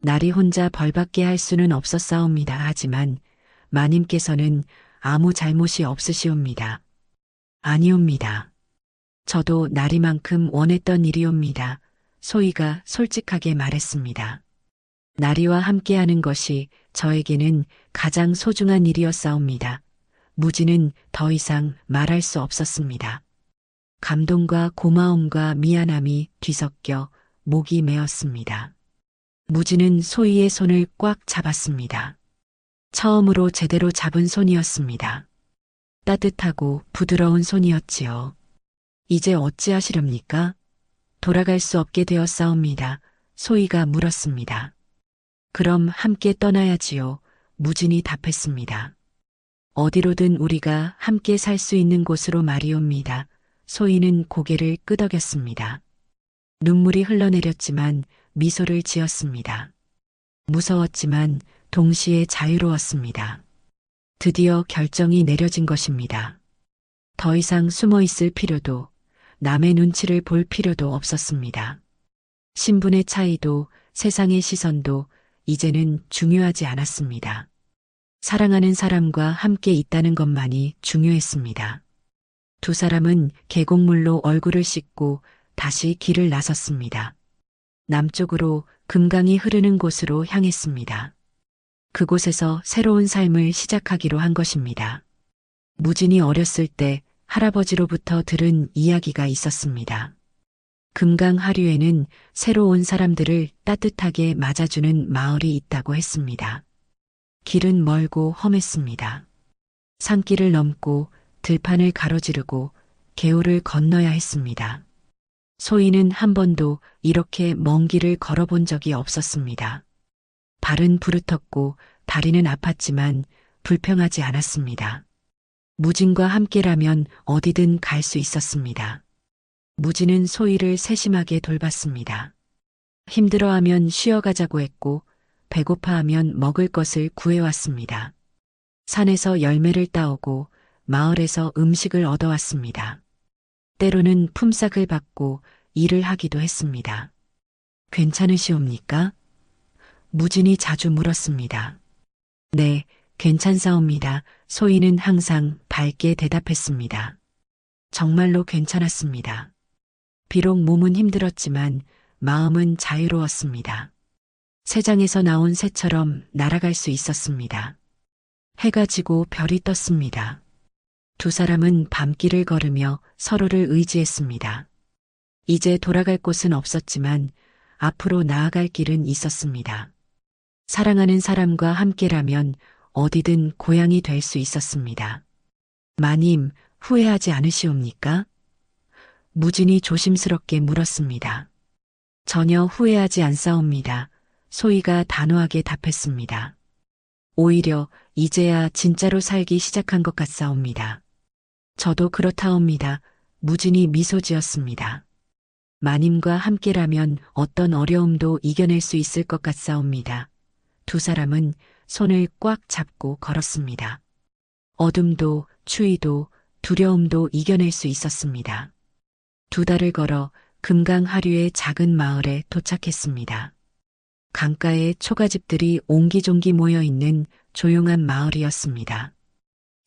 나리 혼자 벌받게 할 수는 없었사옵니다. 하지만 마님께서는 아무 잘못이 없으시옵니다. 아니옵니다. 저도 나리만큼 원했던 일이옵니다. 소희가 솔직하게 말했습니다. 나리와 함께하는 것이 저에게는 가장 소중한 일이었사옵니다. 무진은 더 이상 말할 수 없었습니다. 감동과 고마움과 미안함이 뒤섞여 목이 메었습니다. 무진은 소희의 손을 꽉 잡았습니다. 처음으로 제대로 잡은 손이었습니다. 따뜻하고 부드러운 손이었지요. 이제 어찌하시렵니까? 돌아갈 수 없게 되었사옵니다. 소희가 물었습니다. 그럼 함께 떠나야지요. 무진이 답했습니다. 어디로든 우리가 함께 살 수 있는 곳으로 말이옵니다. 소희는 고개를 끄덕였습니다. 눈물이 흘러내렸지만 미소를 지었습니다. 무서웠지만 동시에 자유로웠습니다. 드디어 결정이 내려진 것입니다. 더 이상 숨어 있을 필요도 남의 눈치를 볼 필요도 없었습니다. 신분의 차이도 세상의 시선도 이제는 중요하지 않았습니다. 사랑하는 사람과 함께 있다는 것만이 중요했습니다. 두 사람은 계곡물로 얼굴을 씻고 다시 길을 나섰습니다. 남쪽으로 금강이 흐르는 곳으로 향했습니다. 그곳에서 새로운 삶을 시작하기로 한 것입니다. 무진이 어렸을 때 할아버지로부터 들은 이야기가 있었습니다. 금강 하류에는 새로 온 사람들을 따뜻하게 맞아주는 마을이 있다고 했습니다. 길은 멀고 험했습니다. 산길을 넘고 들판을 가로지르고 개울을 건너야 했습니다. 소희는 한 번도 이렇게 먼 길을 걸어본 적이 없었습니다. 발은 부르텄고 다리는 아팠지만 불평하지 않았습니다. 무진과 함께라면 어디든 갈 수 있었습니다. 무진은 소희를 세심하게 돌봤습니다. 힘들어하면 쉬어가자고 했고 배고파하면 먹을 것을 구해왔습니다. 산에서 열매를 따오고 마을에서 음식을 얻어왔습니다. 때로는 품삯을 받고 일을 하기도 했습니다. 괜찮으시옵니까? 무진이 자주 물었습니다. 네, 괜찮사옵니다. 소희는 항상 밝게 대답했습니다. 정말로 괜찮았습니다. 비록 몸은 힘들었지만 마음은 자유로웠습니다. 새장에서 나온 새처럼 날아갈 수 있었습니다. 해가 지고 별이 떴습니다. 두 사람은 밤길을 걸으며 서로를 의지했습니다. 이제 돌아갈 곳은 없었지만 앞으로 나아갈 길은 있었습니다. 사랑하는 사람과 함께라면 어디든 고향이 될 수 있었습니다. 마님, 후회하지 않으시옵니까? 무진이 조심스럽게 물었습니다. 전혀 후회하지 않사옵니다. 소희가 단호하게 답했습니다. 오히려 이제야 진짜로 살기 시작한 것 같사옵니다. 저도 그렇다옵니다. 무진이 미소 지었습니다. 마님과 함께라면 어떤 어려움도 이겨낼 수 있을 것 같사옵니다. 두 사람은 손을 꽉 잡고 걸었습니다. 어둠도 추위도 두려움도 이겨낼 수 있었습니다. 두 달을 걸어 금강 하류의 작은 마을에 도착했습니다. 강가에 초가집들이 옹기종기 모여 있는 조용한 마을이었습니다.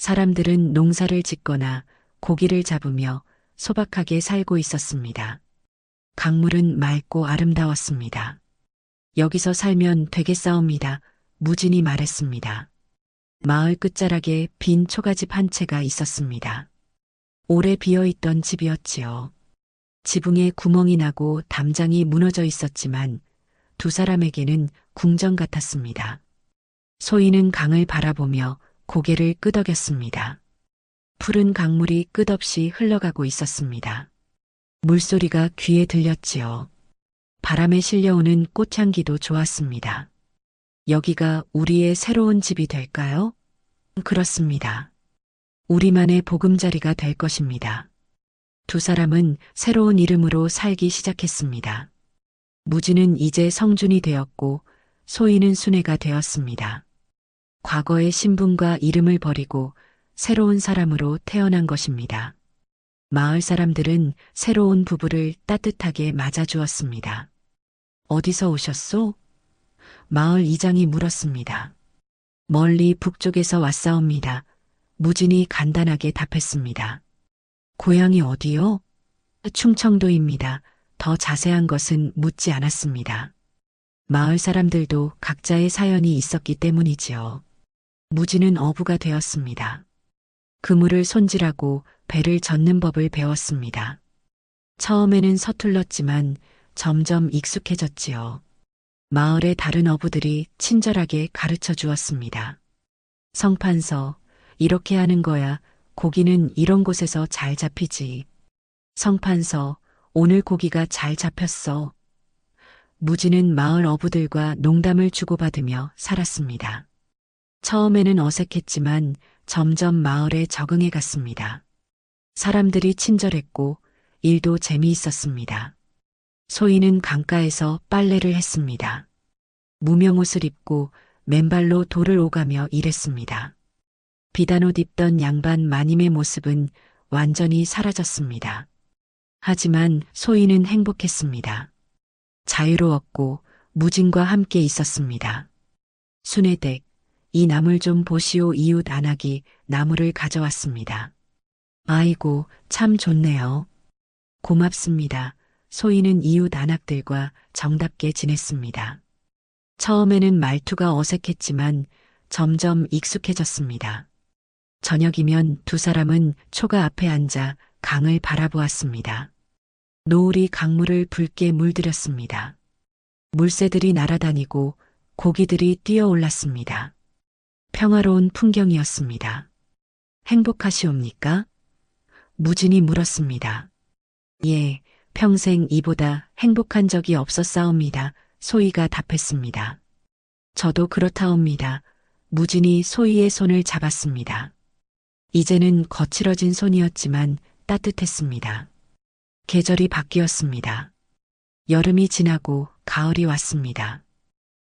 사람들은 농사를 짓거나 고기를 잡으며 소박하게 살고 있었습니다. 강물은 맑고 아름다웠습니다. 여기서 살면 되겠사옵니다. 무진이 말했습니다. 마을 끝자락에 빈 초가집 한 채가 있었습니다. 오래 비어있던 집이었지요. 지붕에 구멍이 나고 담장이 무너져 있었지만 두 사람에게는 궁전 같았습니다. 소희는 강을 바라보며 고개를 끄덕였습니다. 푸른 강물이 끝없이 흘러가고 있었습니다. 물소리가 귀에 들렸지요. 바람에 실려오는 꽃향기도 좋았습니다. 여기가 우리의 새로운 집이 될까요? 그렇습니다. 우리만의 보금자리가 될 것입니다. 두 사람은 새로운 이름으로 살기 시작했습니다. 무진은 이제 성준이 되었고 소희는 순애가 되었습니다. 과거의 신분과 이름을 버리고 새로운 사람으로 태어난 것입니다. 마을 사람들은 새로운 부부를 따뜻하게 맞아주었습니다. 어디서 오셨소? 마을 이장이 물었습니다. 멀리 북쪽에서 왔사옵니다. 무진이 간단하게 답했습니다. 고향이 어디요? 충청도입니다. 더 자세한 것은 묻지 않았습니다. 마을 사람들도 각자의 사연이 있었기 때문이지요. 무진은 어부가 되었습니다. 그물을 손질하고 배를 젓는 법을 배웠습니다. 처음에는 서툴렀지만 점점 익숙해졌지요. 마을의 다른 어부들이 친절하게 가르쳐 주었습니다. 성판서, 이렇게 하는 거야. 고기는 이런 곳에서 잘 잡히지. 성판서, 오늘 고기가 잘 잡혔어. 무진은 마을 어부들과 농담을 주고받으며 살았습니다. 처음에는 어색했지만 점점 마을에 적응해 갔습니다. 사람들이 친절했고 일도 재미있었습니다. 소희는 강가에서 빨래를 했습니다. 무명옷을 입고 맨발로 돌을 오가며 일했습니다. 비단옷 입던 양반 마님의 모습은 완전히 사라졌습니다. 하지만 소희는 행복했습니다. 자유로웠고 무진과 함께 있었습니다. 순애댁, 이 나물 좀 보시오. 이웃 안악이 나무를 가져왔습니다. 아이고, 참 좋네요. 고맙습니다. 소희는 이웃 안악들과 정답게 지냈습니다. 처음에는 말투가 어색했지만 점점 익숙해졌습니다. 저녁이면 두 사람은 초가 앞에 앉아 강을 바라보았습니다. 노을이 강물을 붉게 물들였습니다. 물새들이 날아다니고 고기들이 뛰어올랐습니다. 평화로운 풍경이었습니다. 행복하시옵니까? 무진이 물었습니다. 예, 평생 이보다 행복한 적이 없었사옵니다. 소희가 답했습니다. 저도 그렇다옵니다. 무진이 소희의 손을 잡았습니다. 이제는 거칠어진 손이었지만 따뜻했습니다. 계절이 바뀌었습니다. 여름이 지나고 가을이 왔습니다.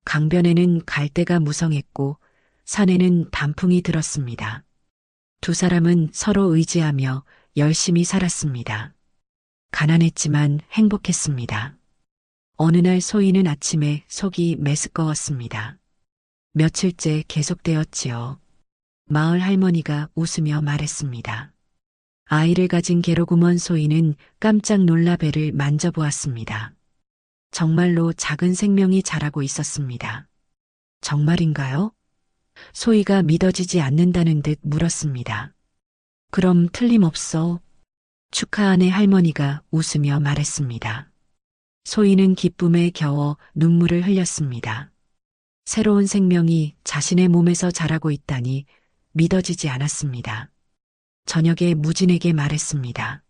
강변에는 갈대가 무성했고 산에는 단풍이 들었습니다. 두 사람은 서로 의지하며 열심히 살았습니다. 가난했지만 행복했습니다. 어느 날 소희는 아침에 속이 메스꺼웠습니다. 며칠째 계속되었지요. 마을 할머니가 웃으며 말했습니다. 아이를 가진 게로구먼. 소희는 깜짝 놀라 배를 만져보았습니다. 정말로 작은 생명이 자라고 있었습니다. 정말인가요? 소희가 믿어지지 않는다는 듯 물었습니다. 그럼 틀림없어. 축하하네. 할머니가 웃으며 말했습니다. 소희는 기쁨에 겨워 눈물을 흘렸습니다. 새로운 생명이 자신의 몸에서 자라고 있다니 믿어지지 않았습니다. 저녁에 무진에게 말했습니다.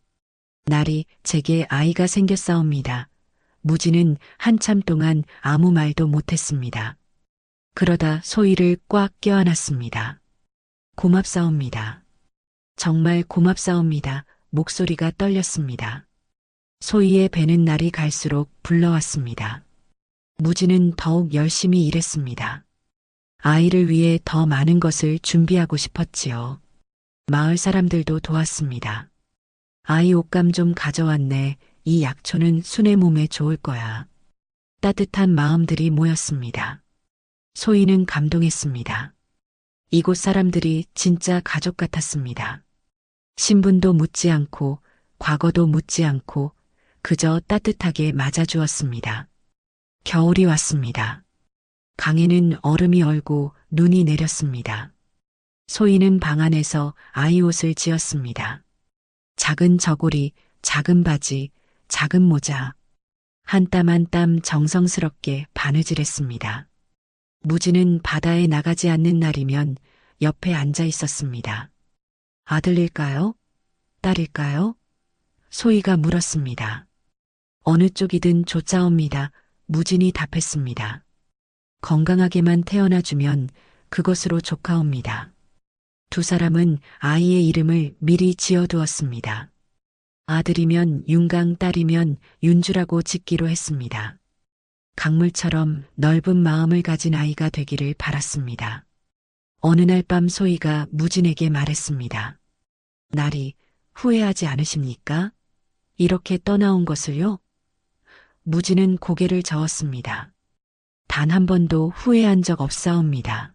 날이 제게 아이가 생겼사옵니다. 무진은 한참 동안 아무 말도 못했습니다. 그러다 소희를 꽉 껴안았습니다. 고맙사옵니다. 정말 고맙사옵니다. 목소리가 떨렸습니다. 소희의 배는 날이 갈수록 불러왔습니다. 무지는 더욱 열심히 일했습니다. 아이를 위해 더 많은 것을 준비하고 싶었지요. 마을 사람들도 도왔습니다. 아이 옷감 좀 가져왔네. 이 약초는 순의 몸에 좋을 거야. 따뜻한 마음들이 모였습니다. 소희는 감동했습니다. 이곳 사람들이 진짜 가족 같았습니다. 신분도 묻지 않고 과거도 묻지 않고 그저 따뜻하게 맞아주었습니다. 겨울이 왔습니다. 강에는 얼음이 얼고 눈이 내렸습니다. 소희는 방 안에서 아이 옷을 지었습니다. 작은 저고리, 작은 바지, 작은 모자. 한 땀 한 땀 정성스럽게 바느질했습니다. 무지는 바다에 나가지 않는 날이면 옆에 앉아 있었습니다. 아들일까요? 딸일까요? 소희가 물었습니다. 어느 쪽이든 좋사옵니다. 무진이 답했습니다. 건강하게만 태어나주면 그것으로 족하옵니다. 두 사람은 아이의 이름을 미리 지어두었습니다. 아들이면 윤강, 딸이면 윤주라고 짓기로 했습니다. 강물처럼 넓은 마음을 가진 아이가 되기를 바랐습니다. 어느 날 밤 소희가 무진에게 말했습니다. 날이 후회하지 않으십니까? 이렇게 떠나온 것을요? 무진은 고개를 저었습니다. 단 한 번도 후회한 적 없사옵니다.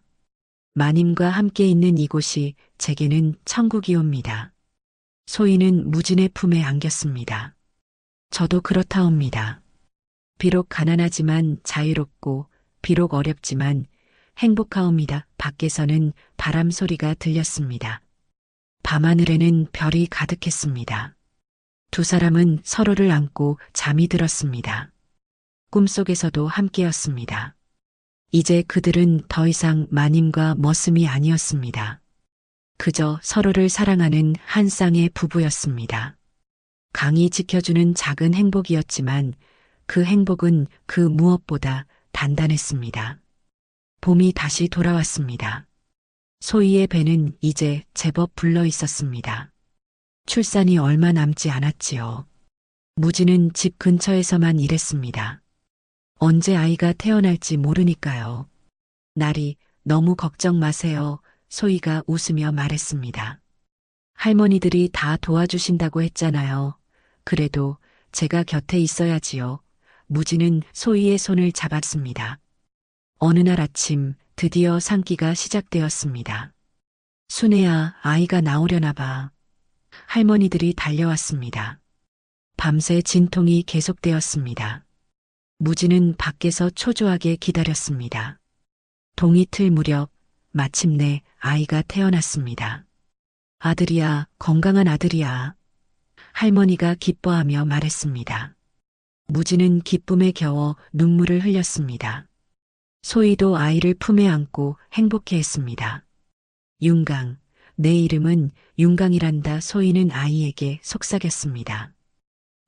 마님과 함께 있는 이곳이 제게는 천국이옵니다. 소희는 무진의 품에 안겼습니다. 저도 그렇다옵니다. 비록 가난하지만 자유롭고 비록 어렵지만 행복하옵니다. 밖에서는 바람 소리가 들렸습니다. 밤하늘에는 별이 가득했습니다. 두 사람은 서로를 안고 잠이 들었습니다. 꿈속에서도 함께였습니다. 이제 그들은 더 이상 마님과 머슴이 아니었습니다. 그저 서로를 사랑하는 한 쌍의 부부였습니다. 강이 지켜주는 작은 행복이었지만 그 행복은 그 무엇보다 단단했습니다. 봄이 다시 돌아왔습니다. 소희의 배는 이제 제법 불러 있었습니다. 출산이 얼마 남지 않았지요. 무지는 집 근처에서만 일했습니다. 언제 아이가 태어날지 모르니까요. 날이 너무 걱정 마세요. 소희가 웃으며 말했습니다. 할머니들이 다 도와주신다고 했잖아요. 그래도 제가 곁에 있어야지요. 무지는 소희의 손을 잡았습니다. 어느 날 아침 드디어 산기가 시작되었습니다. 순애야, 아이가 나오려나 봐. 할머니들이 달려왔습니다. 밤새 진통이 계속되었습니다. 무지는 밖에서 초조하게 기다렸습니다. 동이 틀 무렵 마침내 아이가 태어났습니다. 아들이야, 건강한 아들이야. 할머니가 기뻐하며 말했습니다. 무지는 기쁨에 겨워 눈물을 흘렸습니다. 소희도 아이를 품에 안고 행복해했습니다. 윤강, 내 이름은 윤강이란다. 소희는 아이에게 속삭였습니다.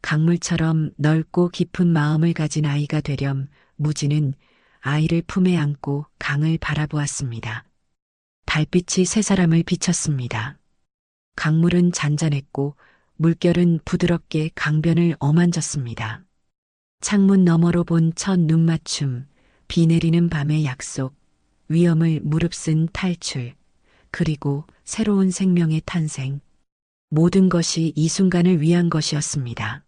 강물처럼 넓고 깊은 마음을 가진 아이가 되렴 무지는 아이를 품에 안고 강을 바라보았습니다. 달빛이 세 사람을 비쳤습니다. 강물은 잔잔했고 물결은 부드럽게 강변을 어만졌습니다. 창문 너머로 본 첫 눈맞춤, 비 내리는 밤의 약속, 위험을 무릅쓴 탈출, 그리고 새로운 생명의 탄생. 모든 것이 이 순간을 위한 것이었습니다.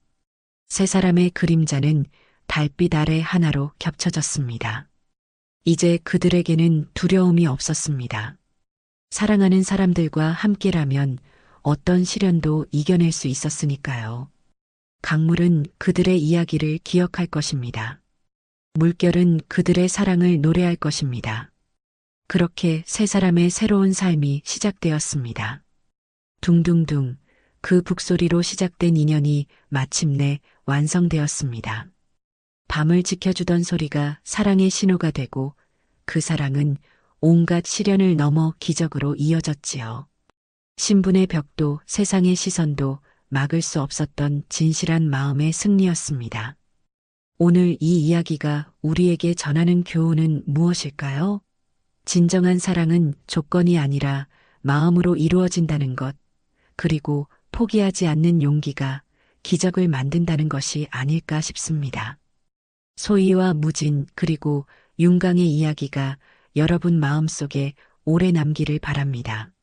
세 사람의 그림자는 달빛 아래 하나로 겹쳐졌습니다. 이제 그들에게는 두려움이 없었습니다. 사랑하는 사람들과 함께라면 어떤 시련도 이겨낼 수 있었으니까요. 강물은 그들의 이야기를 기억할 것입니다. 물결은 그들의 사랑을 노래할 것입니다. 그렇게 세 사람의 새로운 삶이 시작되었습니다. 둥둥둥, 그 북소리로 시작된 인연이 마침내 완성되었습니다. 밤을 지켜주던 소리가 사랑의 신호가 되고 그 사랑은 온갖 시련을 넘어 기적으로 이어졌지요. 신분의 벽도 세상의 시선도 막을 수 없었던 진실한 마음의 승리였습니다. 오늘 이 이야기가 우리에게 전하는 교훈은 무엇일까요? 진정한 사랑은 조건이 아니라 마음으로 이루어진다는 것. 그리고 포기하지 않는 용기가 기적을 만든다는 것이 아닐까 싶습니다. 소희와 무진 그리고 윤강의 이야기가 여러분 마음속에 오래 남기를 바랍니다.